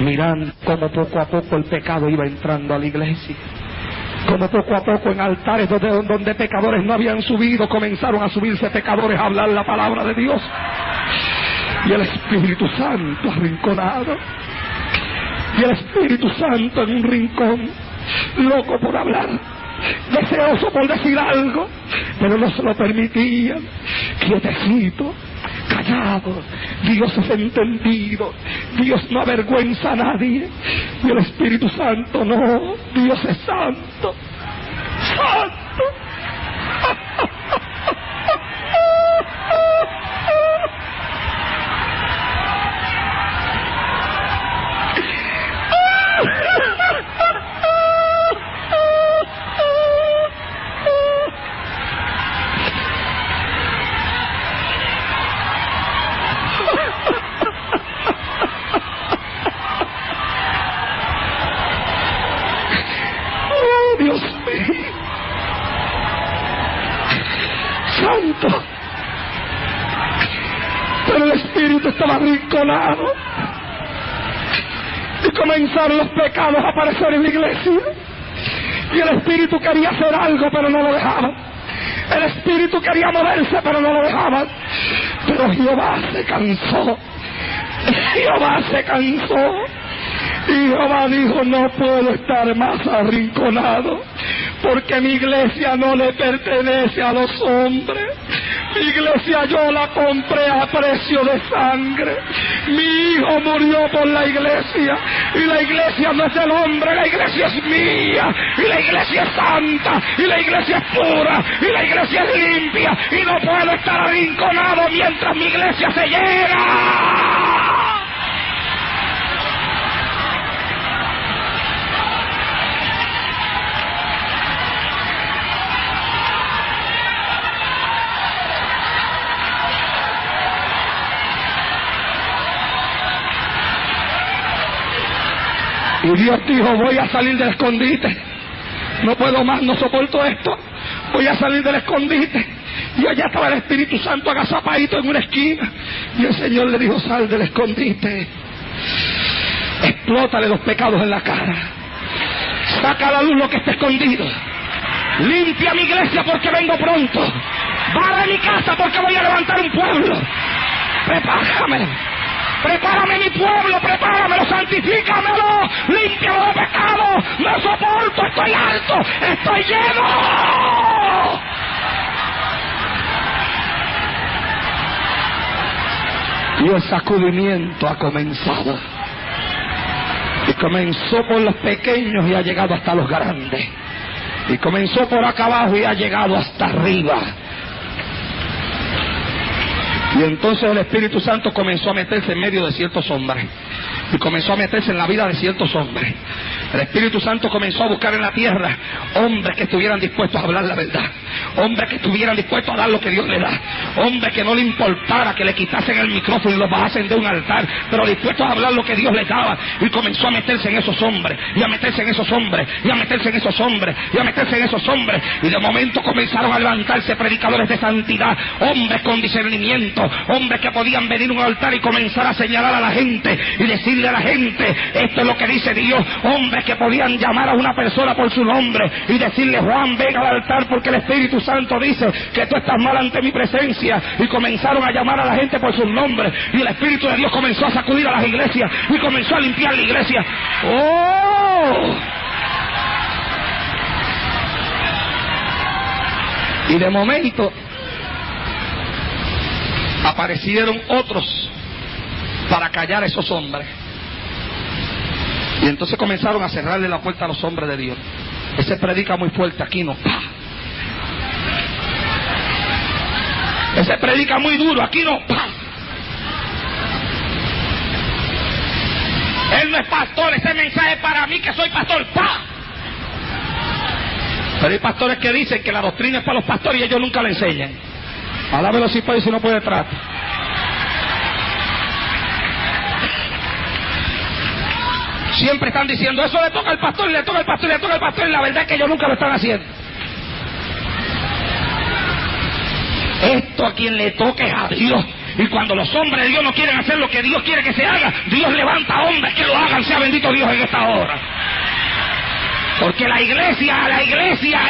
mirando cómo poco a poco el pecado iba entrando a la iglesia, como poco a poco en altares donde pecadores no habían subido, comenzaron a subirse pecadores a hablar la palabra de Dios. Y el Espíritu Santo arrinconado, y el Espíritu Santo en un rincón, loco por hablar, deseoso por decir algo, pero no se lo permitían, quietecito, callado. Dios es entendido, Dios no avergüenza a nadie. Y el Espíritu Santo no, Dios es santo, santo. Santo. Pero el Espíritu estaba arrinconado y comenzaron los pecados a aparecer en la iglesia. Y el Espíritu quería hacer algo, pero no lo dejaban. El Espíritu quería moverse, pero no lo dejaban. Pero Jehová se cansó. Jehová se cansó. Y Jehová dijo, no puedo estar más arrinconado, porque mi iglesia no le pertenece a los hombres. Mi iglesia yo la compré a precio de sangre. Mi hijo murió por la iglesia. Y la iglesia no es del hombre, la iglesia es mía. Y la iglesia es santa. Y la iglesia es pura. Y la iglesia es limpia. Y no puedo estar arrinconado mientras mi iglesia se llega. Y Dios dijo, voy a salir del escondite. No puedo más, no soporto esto. Voy a salir del escondite. Y allá estaba el Espíritu Santo agazapadito en una esquina. Y el Señor le dijo, sal del escondite. Explótale los pecados en la cara. Saca a la luz lo que está escondido. Limpia mi iglesia porque vengo pronto. Barra mi casa porque voy a levantar un pueblo. Prepárame mi pueblo, prepáramelo, santifícamelo, límpialo de pecado, no soporto, estoy alto, estoy lleno. Y el sacudimiento ha comenzado. Y comenzó por los pequeños y ha llegado hasta los grandes. Y comenzó por acá abajo y ha llegado hasta arriba. Y entonces el Espíritu Santo comenzó a meterse en medio de ciertos hombres. Y comenzó a meterse en la vida de ciertos hombres. El Espíritu Santo comenzó a buscar en la tierra hombres que estuvieran dispuestos a hablar la verdad. Hombres que estuvieran dispuestos a dar lo que Dios le da. Hombres que no le importara que le quitasen el micrófono y lo bajasen de un altar, pero dispuestos a hablar lo que Dios les daba. Y comenzó a meterse en esos hombres, y a meterse en esos hombres, y a meterse en esos hombres, y a meterse en esos hombres. Y de momento comenzaron a levantarse predicadores de santidad, hombres con discernimiento, hombres que podían venir a un altar y comenzar a señalar a la gente y decirle a la gente: esto es lo que dice Dios. Hombres que podían llamar a una persona por su nombre y decirle: Juan, ven al altar porque el Espíritu Santo dice que tú estás mal ante mi presencia. Y comenzaron a llamar a la gente por sus nombres, y el Espíritu de Dios comenzó a sacudir a las iglesias y comenzó a limpiar la iglesia. ¡Oh! Y de momento aparecieron otros para callar a esos hombres. Y entonces comenzaron a cerrarle la puerta a los hombres de Dios. Ese predica muy fuerte, aquí no. ¡Pah! Ese predica muy duro, aquí no. ¡Pah! Él no es pastor, ese mensaje es para mí que soy pastor. ¡Pah! Pero hay pastores que dicen que la doctrina es para los pastores y ellos nunca la enseñan. Alábelo si puede y si no puede, trate. Siempre están diciendo: eso le toca al pastor, y le toca al pastor, y le toca al pastor, y la verdad es que ellos nunca lo están haciendo. Esto a quien le toque es a Dios. Y cuando los hombres de Dios no quieren hacer lo que Dios quiere que se haga, Dios levanta hombres que lo hagan. Sea bendito Dios en esta hora. Porque la iglesia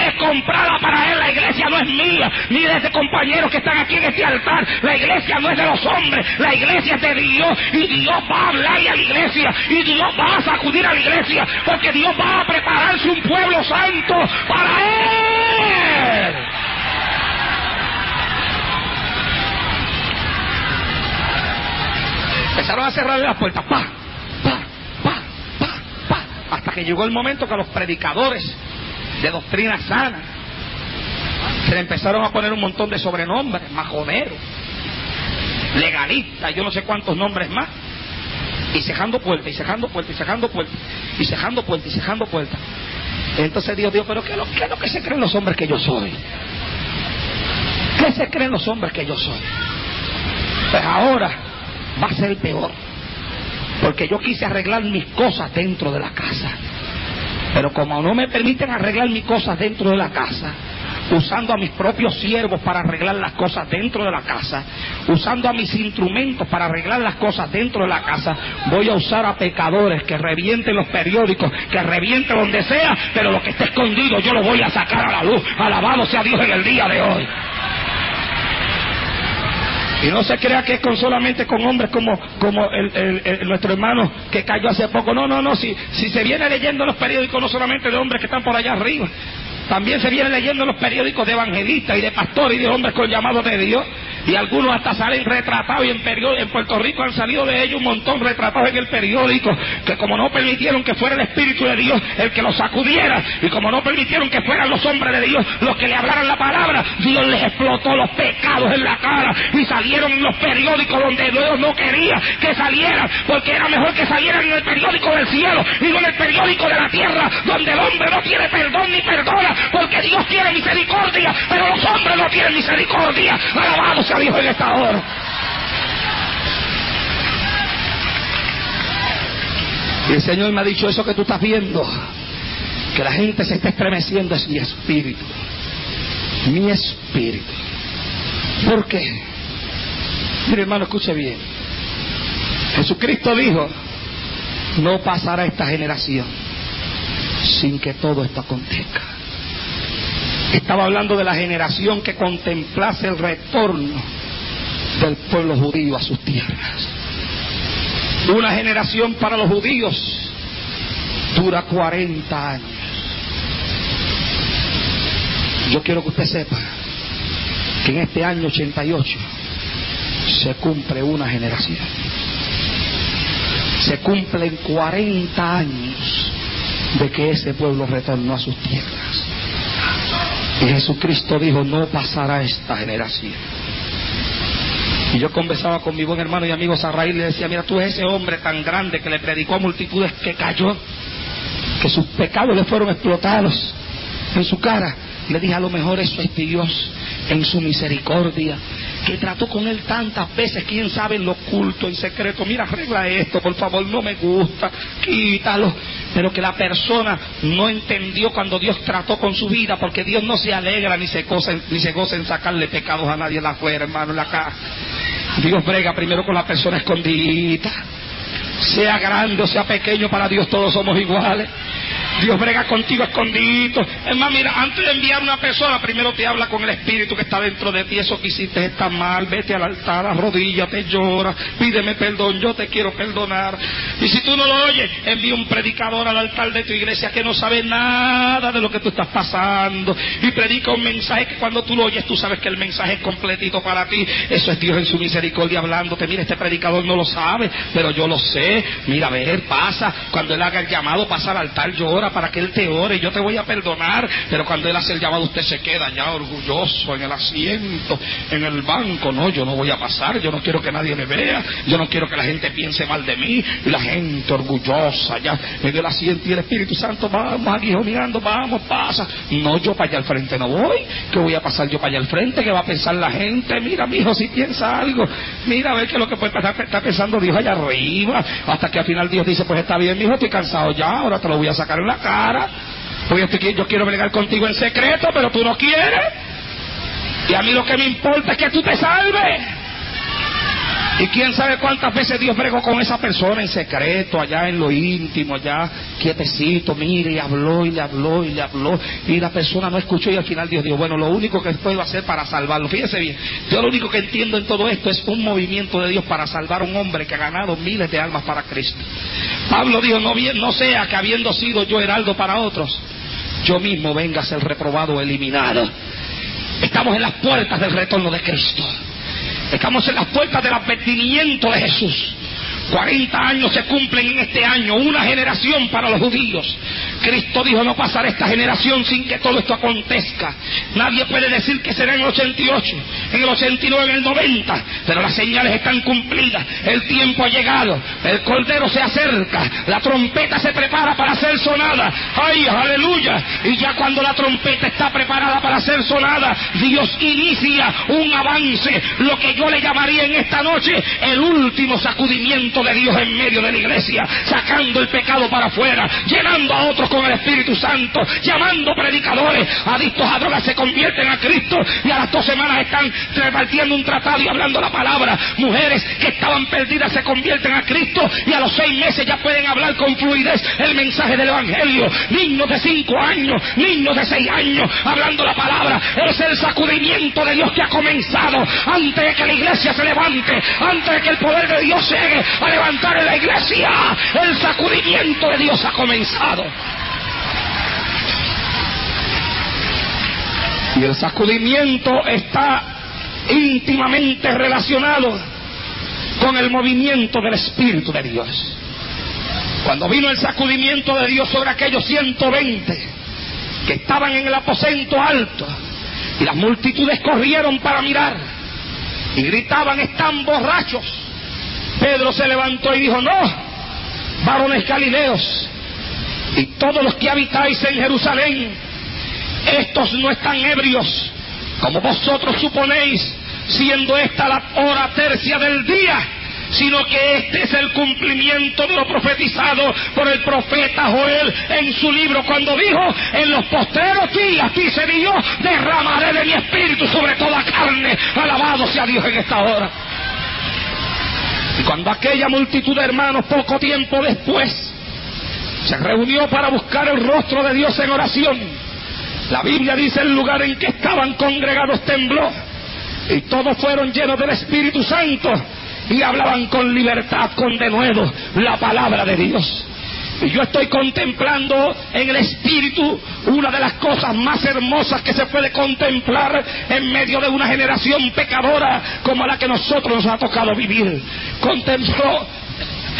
es comprada para Él. La iglesia no es mía, ni de este compañeros que están aquí en este altar. La iglesia no es de los hombres, la iglesia es de Dios. Y Dios va a hablarle a la iglesia, y Dios va a sacudir a la iglesia, porque Dios va a prepararse un pueblo santo para Él. Empezaron a cerrarle las puertas, ¡pa! Hasta que llegó el momento que los predicadores de doctrina sana se le empezaron a poner un montón de sobrenombres: majoneros, legalistas, yo no sé cuántos nombres más, y cejando puertas, y cejando puertas, y cejando puertas, y cejando puertas, y cejando puertas. Entonces Dios dijo: pero ¿qué es lo que se creen los hombres que yo soy? ¿Qué se creen los hombres que yo soy? Pues ahora va a ser peor. Porque yo quise arreglar mis cosas dentro de la casa, pero como no me permiten arreglar mis cosas dentro de la casa, usando a mis propios siervos para arreglar las cosas dentro de la casa, usando a mis instrumentos para arreglar las cosas dentro de la casa, voy a usar a pecadores que revienten los periódicos, que revienten donde sea, pero lo que esté escondido yo lo voy a sacar a la luz. Alabado sea Dios en el día de hoy. Y no se crea que es solamente con hombres como nuestro hermano que cayó hace poco. No, si se viene leyendo los periódicos, no solamente de hombres que están por allá arriba, también se viene leyendo los periódicos de evangelistas y de pastores y de hombres con llamados de Dios. Y algunos hasta salen retratados, y en Puerto Rico han salido de ellos un montón retratados en el periódico, que como no permitieron que fuera el Espíritu de Dios el que los sacudiera, y como no permitieron que fueran los hombres de Dios los que le hablaran la palabra, Dios les explotó los pecados en la cara, y salieron en los periódicos donde Dios no quería que salieran, porque era mejor que salieran en el periódico del cielo y no en el periódico de la tierra, donde el hombre no tiene perdón ni perdona, porque Dios tiene misericordia, pero los hombres no tienen misericordia. Alabado sea Dios en esta hora. Y el Señor me ha dicho: eso que tú estás viendo, que la gente se está estremeciendo, es mi espíritu. Mi espíritu. ¿Por qué? Mire, hermano, escuche bien. Jesucristo dijo: no pasará esta generación sin que todo esto acontezca. Estaba hablando de la generación que contemplase el retorno del pueblo judío a sus tierras. Una generación para los judíos dura 40 años. Yo quiero que usted sepa que en este año 88 se cumple una generación. Se cumplen 40 años de que ese pueblo retornó a sus tierras. Y Jesucristo dijo, no pasará esta generación. Y yo conversaba con mi buen hermano y amigo Sarraí, le decía, mira, tú eres ese hombre tan grande que le predicó a multitudes, que cayó, que sus pecados le fueron explotados en su cara. Le dije, a lo mejor eso es Dios en su misericordia, que trató con él tantas veces, quién sabe, en lo oculto, en secreto. Mira, arregla esto, por favor, no me gusta, quítalo. Pero que la persona no entendió cuando Dios trató con su vida, porque Dios no se alegra ni se goza en sacarle pecados a nadie en la afuera, hermano, en la casa. Dios brega primero con la persona escondidita. Sea grande o sea pequeño, para Dios todos somos iguales. Dios brega contigo escondido. Es más, mira, antes de enviar a una persona, primero te habla con el Espíritu que está dentro de ti. Eso que hiciste está mal, vete al altar, arrodíllate, llora, pídeme perdón, yo te quiero perdonar. Y si tú no lo oyes, envía un predicador al altar de tu iglesia que no sabe nada de lo que tú estás pasando, y predica un mensaje que cuando tú lo oyes, tú sabes que el mensaje es completito para ti. Eso es Dios en su misericordia hablándote. Mira, este predicador no lo sabe, pero yo lo sé. Mira, a ver, pasa, cuando él haga el llamado, pasa al altar, llora para que él te ore, yo te voy a perdonar. Pero cuando él hace el llamado, usted se queda ya orgulloso en el asiento, en el banco. No, yo no voy a pasar, yo no quiero que nadie me vea, yo no quiero que la gente piense mal de mí. Y la gente orgullosa ya en el asiento, y el Espíritu Santo, vamos aguijoneando, vamos, pasa. No, yo para allá al frente no voy. ¿Qué voy a pasar yo para allá al frente? ¿Qué va a pensar la gente? Mira, mijo, si piensa algo, mira a ver qué es lo que puede estar pensando Dios allá arriba. Hasta que al final Dios dice, pues está bien, mijo, estoy cansado ya, ahora te lo voy a sacar en la cara, porque yo quiero bregar contigo en secreto, pero tú no quieres, y a mí lo que me importa es que tú te salves. Y quién sabe cuántas veces Dios bregó con esa persona en secreto, allá en lo íntimo, allá quietecito, mire, y habló, y le habló, y le habló, y la persona no escuchó, y al final Dios dijo, bueno, lo único que puedo hacer para salvarlo, fíjese bien, yo lo único que entiendo en todo esto es un movimiento de Dios para salvar a un hombre que ha ganado miles de almas para Cristo. Pablo dijo, no sea que habiendo sido yo heraldo para otros, yo mismo venga a ser reprobado o eliminado. Estamos en las puertas del retorno de Cristo. Estamos en las puertas del advenimiento de Jesús. 40 años se cumplen en este año, una generación para los judíos. Cristo dijo, no pasará esta generación sin que todo esto acontezca. Nadie puede decir que será en el 88, en el 89, en el 90, pero las señales están cumplidas, el tiempo ha llegado, el Cordero se acerca, la trompeta se prepara para ser sonada. ¡Ay, aleluya! Y ya cuando la trompeta está preparada para ser sonada, Dios inicia un avance, lo que yo le llamaría en esta noche el último sacudimiento de Dios en medio de la iglesia, sacando el pecado para afuera, llenando a otros con el Espíritu Santo, llamando predicadores, adictos a drogas se convierten a Cristo, y a las 2 semanas están repartiendo un tratado y hablando la palabra. Mujeres que estaban perdidas se convierten a Cristo, y a los 6 meses ya pueden hablar con fluidez el mensaje del Evangelio. Niños de 5 años, niños de 6 años, hablando la palabra. Es el sacudimiento de Dios que ha comenzado. Antes de que la iglesia se levante, antes de que el poder de Dios llegue a levantar en la iglesia, el sacudimiento de Dios ha comenzado. Y el sacudimiento está íntimamente relacionado con el movimiento del Espíritu de Dios. Cuando vino el sacudimiento de Dios sobre aquellos 120 que estaban en el aposento alto, y las multitudes corrieron para mirar y gritaban, están borrachos. Pedro se levantó y dijo, no, varones galileos, y todos los que habitáis en Jerusalén, estos no están ebrios, como vosotros suponéis, siendo esta la hora tercia del día, sino que este es el cumplimiento de lo profetizado por el profeta Joel en su libro, cuando dijo, en los postreros días, dice Dios, derramaré de mi espíritu sobre toda carne. Alabado sea Dios en esta hora. Y cuando aquella multitud de hermanos, poco tiempo después, se reunió para buscar el rostro de Dios en oración, la Biblia dice, el lugar en que estaban congregados tembló, y todos fueron llenos del Espíritu Santo, y hablaban con libertad, con denuedo, la palabra de Dios. Y yo estoy contemplando en el Espíritu una de las cosas más hermosas que se puede contemplar en medio de una generación pecadora como la que nosotros nos ha tocado vivir. Contemplo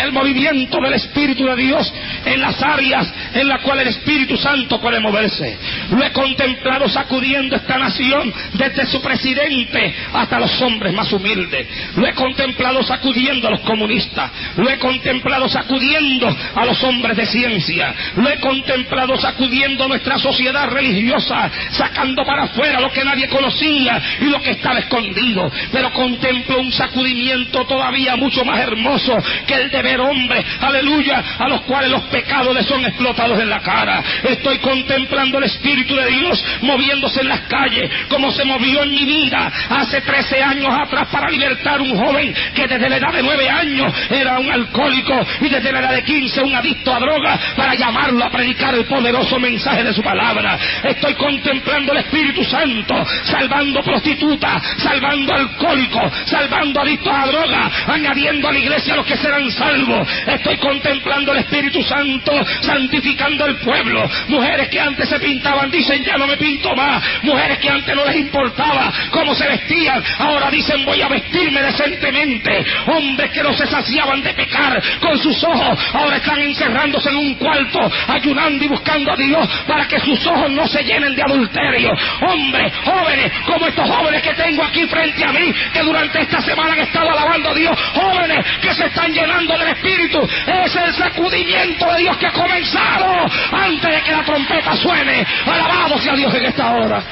el movimiento del Espíritu de Dios en las áreas en las cuales el Espíritu Santo puede moverse. Lo he contemplado sacudiendo esta nación desde su presidente hasta los hombres más humildes. Lo he contemplado sacudiendo a los comunistas. Lo he contemplado sacudiendo a los hombres de ciencia. Lo he contemplado sacudiendo nuestra sociedad religiosa, sacando para afuera lo que nadie conocía y lo que estaba escondido. Pero contemplo un sacudimiento todavía mucho más hermoso que el de ver hombres, aleluya, a los cuales los pecados les son explotados en la cara. Estoy contemplando el Espíritu de Dios moviéndose en las calles, como se movió en mi vida hace 13 años atrás para libertar a un joven que desde la edad de 9 años era un alcohólico y desde la edad de 15 un adicto a droga, para llamarlo a predicar el poderoso mensaje de su palabra. Estoy contemplando el Espíritu Santo salvando prostitutas, salvando alcohólicos, salvando adictos a droga, añadiendo a la iglesia a los que serán salvos. Estoy contemplando el Espíritu Santo santificando el pueblo. Mujeres que antes se pintaban dicen ya no me pinto más. Mujeres que antes no les importaba cómo se vestían, ahora dicen voy a vestirme decentemente. Hombres que no se saciaban de pecar con sus ojos, ahora están encerrándose en un cuarto, ayunando y buscando a Dios para que sus ojos no se llenen de adulterio. Hombres, jóvenes, como estos jóvenes que tengo aquí frente a mí, que durante esta semana han estado alabando a Dios. Jóvenes que se están llenando del Espíritu. Es el sacudimiento de Dios que ha comenzado antes de que la trompeta suene. Alabado sea Dios en esta hora.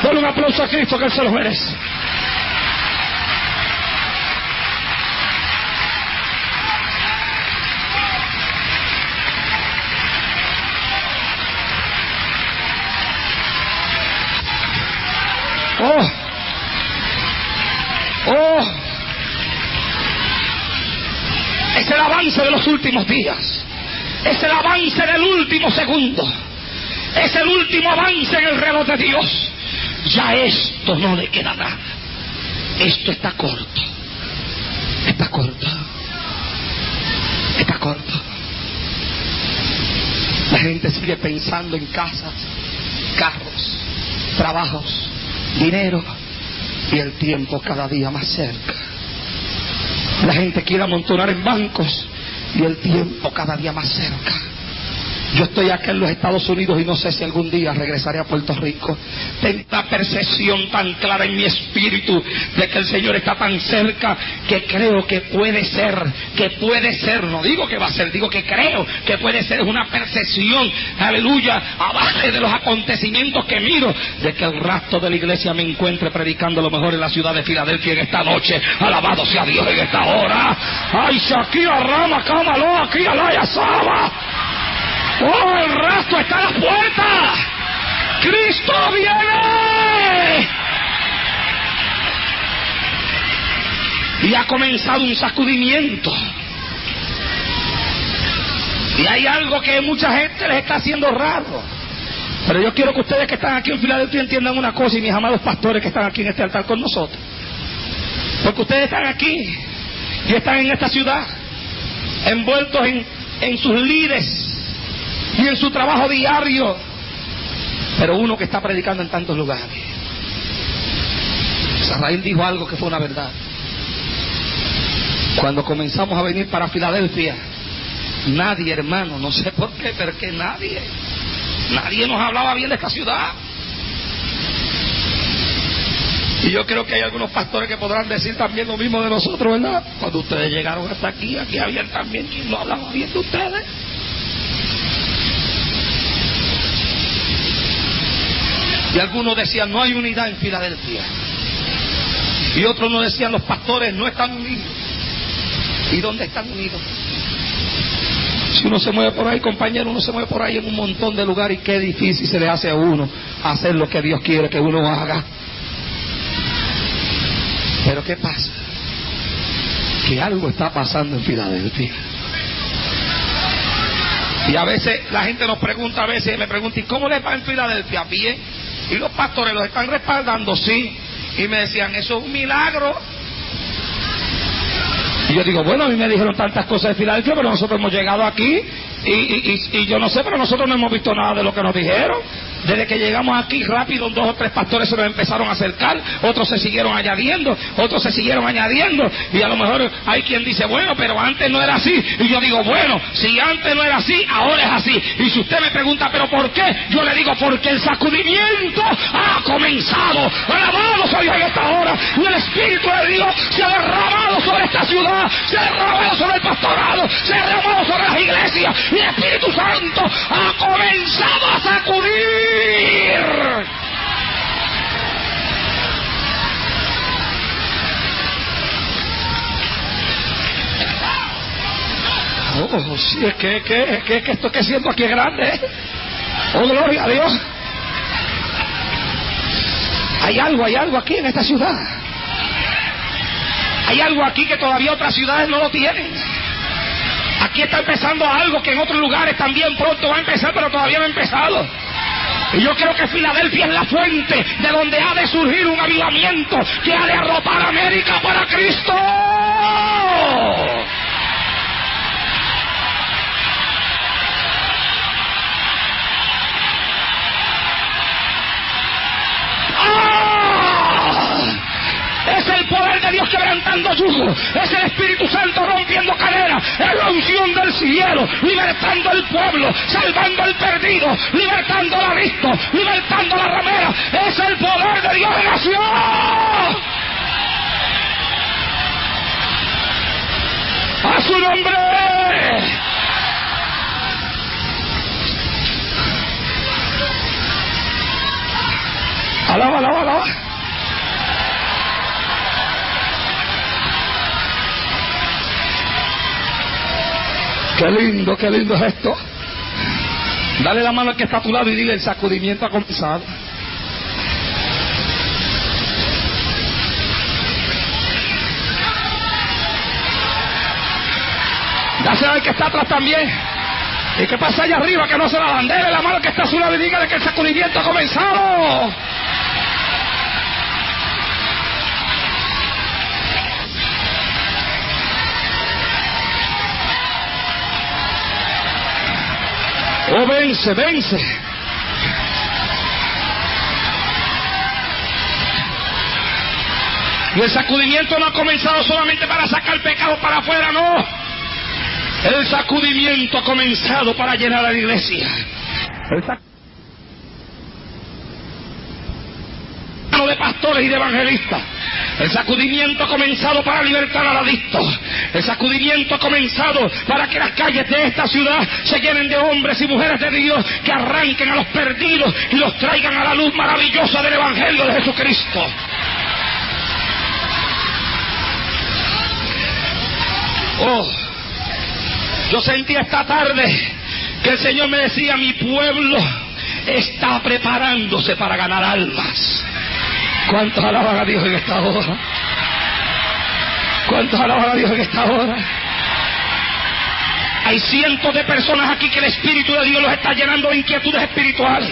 Dale un aplauso a Cristo, que Él se lo merece. Oh, oh, es el avance de los últimos días, es el avance del último segundo, es el último avance en el reloj de Dios. Ya esto no le queda nada, esto está corto, está corto, está corto. La gente sigue pensando en casas, carros, trabajos, dinero, y el tiempo cada día más cerca. La gente quiere amontonar en bancos y el tiempo cada día más cerca. Yo estoy acá en los Estados Unidos y no sé si algún día regresaré a Puerto Rico. Tengo una percepción tan clara en mi espíritu de que el Señor está tan cerca, que creo que puede ser, no digo que va a ser, digo que creo que puede ser. Es una percepción, aleluya, a base de los acontecimientos que miro, de que el rastro de la iglesia me encuentre predicando lo mejor en la ciudad de Filadelfia en esta noche. Alabado sea Dios en esta hora. Ay, Shakira Rama, Cámalo, aquí Alaya Saba. ¡Oh, el rastro está a la puerta! ¡Cristo viene! Y ha comenzado un sacudimiento. Y hay algo que mucha gente les está haciendo raro. Pero yo quiero que ustedes que están aquí en Filadelfia entiendan una cosa, y mis amados pastores que están aquí en este altar con nosotros. Porque ustedes están aquí y están en esta ciudad, envueltos en sus líderes y en su trabajo diario. Pero uno que está predicando en tantos lugares. Sarraín dijo algo que fue una verdad. Cuando comenzamos a venir para Filadelfia, nadie, hermano, no sé por qué, pero que nadie nos hablaba bien de esta ciudad. Y yo creo que hay algunos pastores que podrán decir también lo mismo de nosotros, ¿verdad? Cuando ustedes llegaron hasta aquí había también quien no hablaba bien de ustedes. Y algunos decían, no hay unidad en Filadelfia. Y otros nos decían, los pastores no están unidos. ¿Y dónde están unidos? Si uno se mueve por ahí, compañero, uno se mueve por ahí en un montón de lugares, y qué difícil se le hace a uno hacer lo que Dios quiere que uno haga. Pero ¿qué pasa? Que algo está pasando en Filadelfia. Y a veces la gente nos pregunta, me pregunta, ¿y cómo les va en Filadelfia? Bien. Y los pastores los están respaldando, sí. Y me decían, eso es un milagro. Y yo digo, bueno, a mí me dijeron tantas cosas de Filadelfia, pero nosotros hemos llegado aquí Y yo no sé, pero nosotros no hemos visto nada de lo que nos dijeron. Desde que llegamos aquí rápido, 2 o 3 pastores se nos empezaron a acercar, otros se siguieron añadiendo, y a lo mejor hay quien dice, bueno, pero antes no era así. Y yo digo, bueno, si antes no era así, ahora es así. Y si usted me pregunta, ¿pero por qué? Yo le digo, porque el sacudimiento ha comenzado. Alabado soy en esta hora, y el Espíritu de Dios se ha derramado sobre esta ciudad, se ha derramado sobre el pastorado, se ha derramado sobre las iglesias, y el Espíritu Santo ha comenzado a sacudir. Oh, sí, es que esto que siento aquí es grande, ¿eh? Oh, gloria a Dios. Hay algo aquí en esta ciudad. Hay algo aquí que todavía otras ciudades no lo tienen. Aquí está empezando algo que en otros lugares también pronto va a empezar, pero todavía no ha empezado. Y yo creo que Filadelfia es la fuente de donde ha de surgir un avivamiento que ha de arropar a América para Cristo. Es el poder de Dios quebrantando yugos, es el Espíritu Santo rompiendo cadenas, es la unción del cielo, libertando al pueblo, salvando al perdido, libertando al adicto, libertando a la ramera. Es el poder de Dios en la ciudad. ¡A su nombre! Alaba, alaba, alaba. Qué lindo es esto. Dale la mano al que está a tu lado y dile, el sacudimiento ha comenzado. Dásela al que está atrás también. ¿Y qué pasa allá arriba que no se la dan? Dele la mano al que está a su lado y dígale que el sacudimiento ha comenzado. Oh, vence, vence. Y el sacudimiento no ha comenzado solamente para sacar pecado para afuera, no. El sacudimiento ha comenzado para llenar a la iglesia. De pastores y de evangelistas. El sacudimiento ha comenzado para libertar al adicto. El sacudimiento ha comenzado para que las calles de esta ciudad se llenen de hombres y mujeres de Dios que arranquen a los perdidos y los traigan a la luz maravillosa del Evangelio de Jesucristo. Oh, yo sentí esta tarde que el Señor me decía, mi pueblo está preparándose para ganar almas. ¿Cuántos alaban a Dios en esta hora? ¿Cuántos alaban a Dios en esta hora? Hay cientos de personas aquí que el Espíritu de Dios los está llenando de inquietudes espirituales.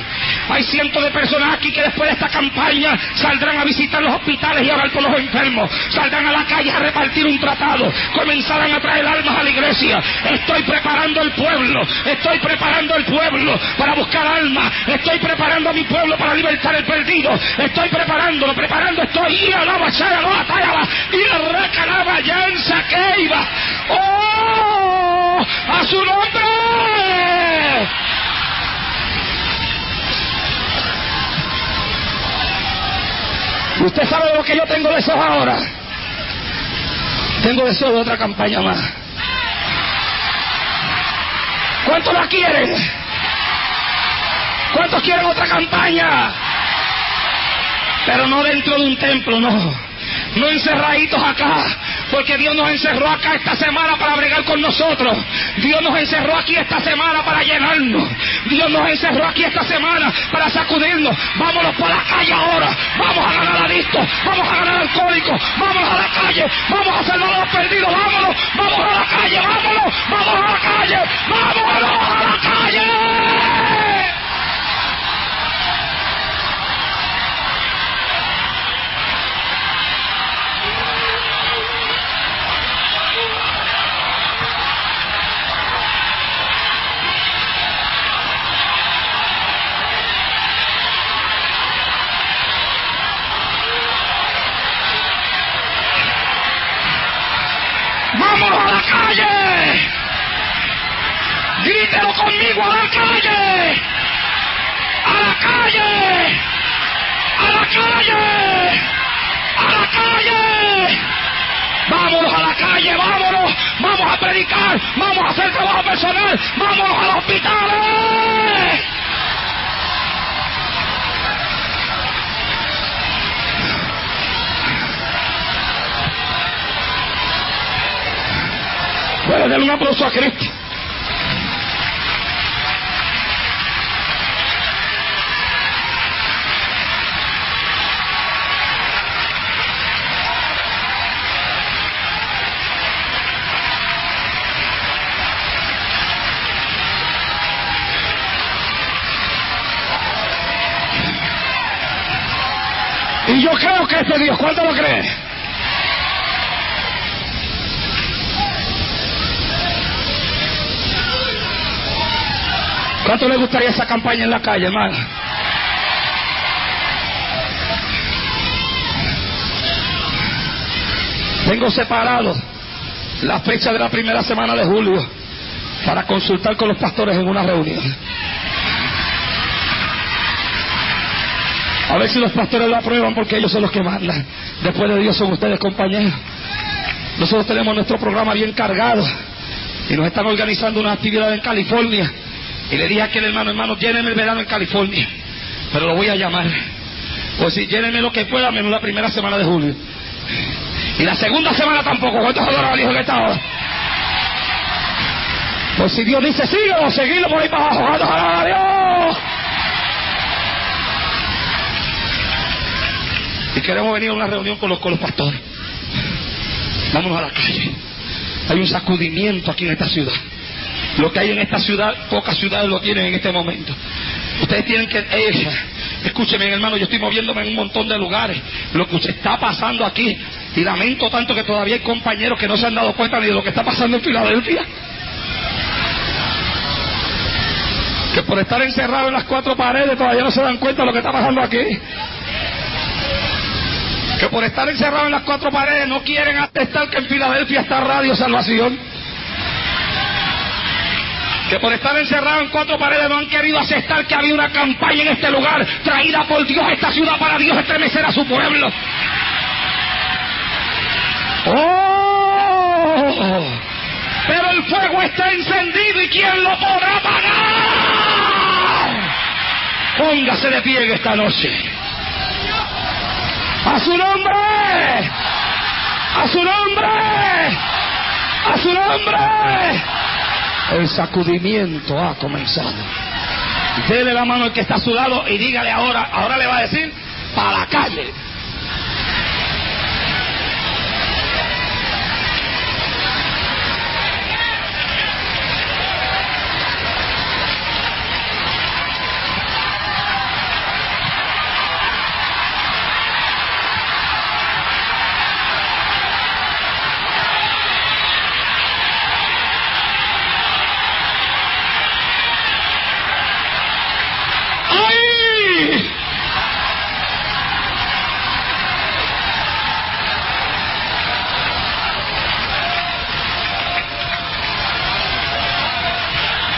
Hay cientos de personas aquí que después de esta campaña saldrán a visitar los hospitales y a orar por los enfermos. Saldrán a la calle a repartir un tratado. Comenzarán a traer almas a la iglesia. Estoy preparando el pueblo. Estoy preparando el pueblo para buscar almas. Estoy preparando a mi pueblo para libertar el perdido. Estoy preparando estoy. Y a la bachara, no atayaba. Y la recanaba ya en saqueiba. ¡Oh! ¡A su nombre! Usted sabe de lo que yo tengo deseo ahora. Tengo deseo de otra campaña más. ¿Cuántos la quieren? ¿Cuántos quieren otra campaña? Pero no dentro de un templo, no. No encerraditos acá, porque Dios nos encerró acá esta semana para bregar con nosotros. Dios nos encerró aquí esta semana para llenarnos. Dios nos encerró aquí esta semana para sacudirnos. Vámonos por la calle ahora. Vamos a ganar adictos, vamos a ganar alcohólicos, vámonos a la calle, vamos a salvar a los perdidos, vámonos, vamos a la calle, vámonos, vamos a la calle, vámonos a la calle. conmigo a la calle! ¡A la calle! ¡A la calle! ¡A la calle! ¡Vámonos a la calle! ¡Vámonos! ¡Vamos a predicar! ¡Vamos a hacer trabajo personal! ¡Vámonos a los hospitales! Puede darle un aplauso a Cristo. Y yo creo que este Dios, ¿cuánto lo cree? ¿Cuánto le gustaría esa campaña en la calle, hermano? Tengo separado la fecha de la primera semana de julio para consultar con los pastores en una reunión. A ver si los pastores lo aprueban, porque ellos son los que mandan. Después de Dios son ustedes, compañeros. Nosotros tenemos nuestro programa bien cargado y nos están organizando una actividad en California. Y le dije a aquel hermano, llénenme el verano en California, pero lo voy a llamar. Pues si llénenme lo que pueda, menos la primera semana de julio. Y la segunda semana tampoco. ¿Cuántos adoran al Hijo en esta hora? Pues si Dios dice, síguelo, seguidlo por ahí para abajo. ¿Cuántos adoran a Dios? Y queremos venir a una reunión con los pastores. Vámonos a la calle. Hay un sacudimiento aquí en esta ciudad. Lo que hay en esta ciudad, pocas ciudades lo tienen en este momento. Ustedes tienen que... escúcheme, hermano, yo estoy moviéndome en un montón de lugares. Lo que usted está pasando aquí, y lamento tanto que todavía hay compañeros que no se han dado cuenta ni de lo que está pasando en Filadelfia. Que por estar encerrados en las cuatro paredes todavía no se dan cuenta de lo que está pasando aquí. Que por estar encerrados en las cuatro paredes no quieren atestar que en Filadelfia está Radio Salvación. Que por estar encerrados en cuatro paredes no han querido aceptar que había una campaña en este lugar traída por Dios a esta ciudad para Dios estremecer a su pueblo. ¡Oh! Pero el fuego está encendido, ¿y quién lo podrá apagar? Póngase de pie en esta noche. ¡A su nombre! ¡A su nombre! ¡A su nombre! El sacudimiento ha comenzado. Dele la mano al que está a su lado y dígale ahora le va a decir, para la calle.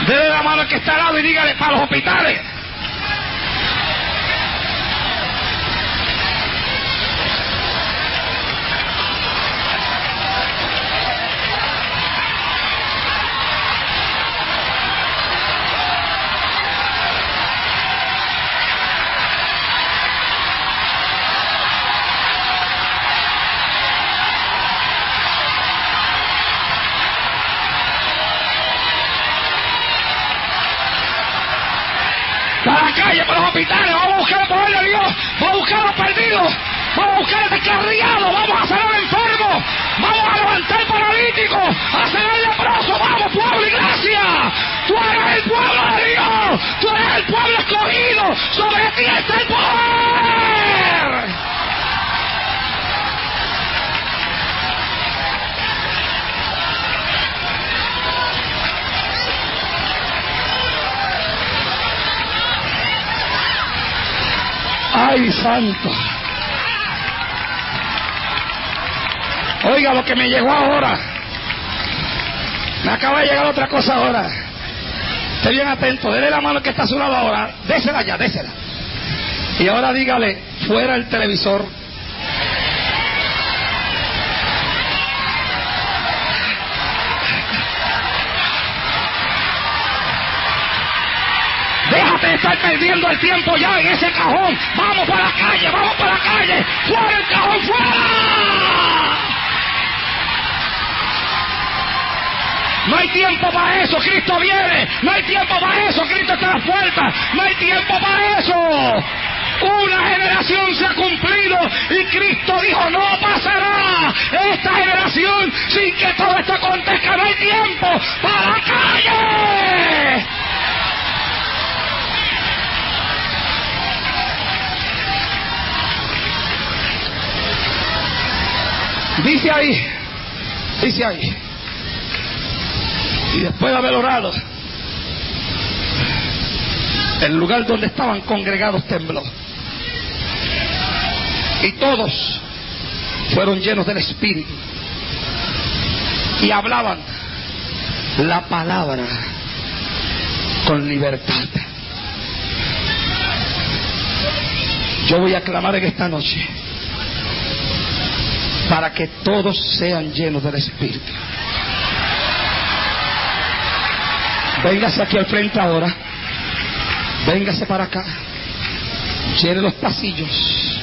Dele la mano al que está al lado y dígale, para los hospitales. Para la calle, para los hospitales, vamos a buscar el poder de Dios, vamos a buscar a los perdidos, vamos a buscar al descarriado, vamos a sanar al enfermo, vamos a levantar paralíticos, a sanar leproso, vamos pueblo, iglesia, tú eres el pueblo de Dios, tú eres el pueblo escogido, sobre ti está el poder. ¡Ay, santo! Oiga lo que me llegó ahora. Me acaba de llegar otra cosa ahora. Esté bien atento, dele la mano que está a su lado ahora, désela ya, désela. Y ahora dígale, fuera el televisor. Déjate de estar perdiendo el tiempo ya en ese cajón. Vamos para la calle, vamos para la calle. ¡Fuera el cajón, fuera! No hay tiempo para eso, Cristo viene. No hay tiempo para eso, Cristo está a la puerta. No hay tiempo para eso. Una generación se ha cumplido y Cristo dijo, no pasará esta generación sin que todo esto acontezca. No hay tiempo para la calle. Dice ahí, y después de haber orado, el lugar donde estaban congregados tembló, y todos fueron llenos del Espíritu, y hablaban la palabra con libertad. Yo voy a clamar en esta noche para que todos sean llenos del Espíritu. Véngase aquí al frente ahora. Véngase para acá. Llene los pasillos.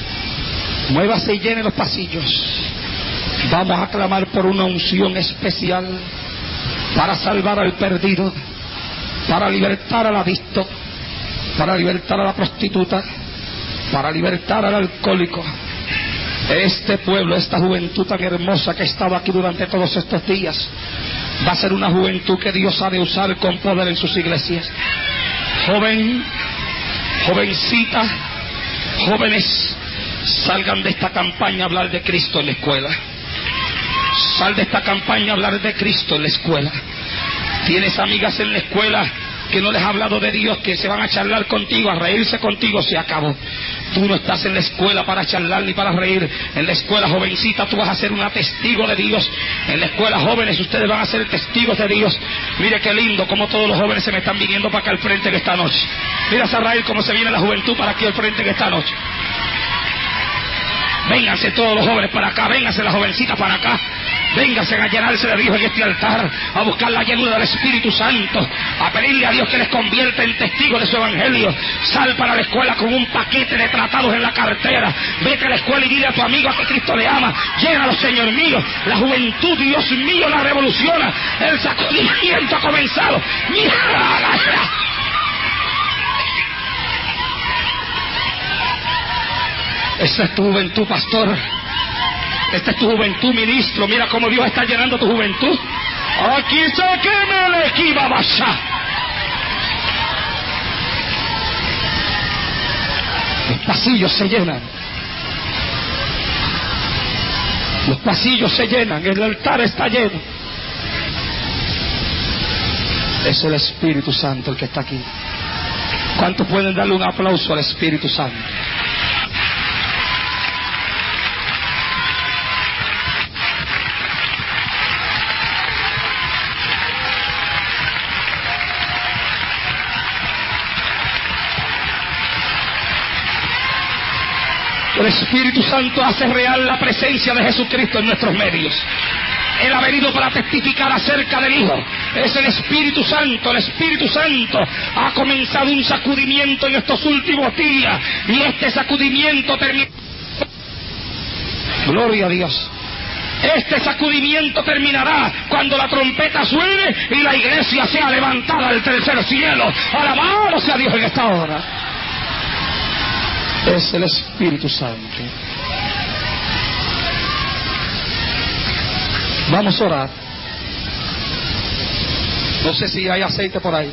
Muévase y llene los pasillos. Vamos a clamar por una unción especial para salvar al perdido, para libertar al adicto, para libertar a la prostituta, para libertar al alcohólico. Este pueblo, esta juventud tan hermosa que ha estado aquí durante todos estos días, va a ser una juventud que Dios ha de usar con poder en sus iglesias. Joven, jovencita, jóvenes, salgan de esta campaña a hablar de Cristo en la escuela. Sal de esta campaña a hablar de Cristo en la escuela. Tienes amigas en la escuela que no les ha hablado de Dios, que se van a charlar contigo, a reírse contigo, se acabó. Tú no estás en la escuela para charlar ni para reír. En la escuela, jovencita, tú vas a ser una testigo de Dios. En la escuela, jóvenes, ustedes van a ser testigos de Dios. Mire qué lindo como todos los jóvenes se me están viniendo para acá al frente en esta noche. Mira, Sarrael, cómo se viene la juventud para aquí al frente en esta noche. Vénganse todos los jóvenes para acá, vénganse las jovencitas para acá. Vénganse a llenarse de Dios en este altar, a buscar la llenura del Espíritu Santo, a pedirle a Dios que les convierta en testigos de su evangelio. Sal para la escuela con un paquete de tratados en la cartera. Vete a la escuela y dile a tu amigo a que Cristo le ama. Llénalo, Señor mío. La juventud, Dios mío, la revoluciona. El sacudimiento ha comenzado. ¡Mira! Esa es tu juventud, pastor. Esta es tu juventud, ministro. Mira cómo Dios está llenando tu juventud. Aquí se quema la esquiva basha. Los pasillos se llenan. Los pasillos se llenan. El altar está lleno. Es el Espíritu Santo el que está aquí. ¿Cuántos pueden darle un aplauso al Espíritu Santo? El Espíritu Santo hace real la presencia de Jesucristo en nuestros medios. Él ha venido para testificar acerca del Hijo. Es el Espíritu Santo. El Espíritu Santo ha comenzado un sacudimiento en estos últimos días. Y este sacudimiento termina. Gloria a Dios. Este sacudimiento terminará cuando la trompeta suene y la iglesia sea levantada del tercer cielo. Alabado sea Dios en esta hora. Es el Espíritu Santo. Vamos a orar. No sé si hay aceite por ahí.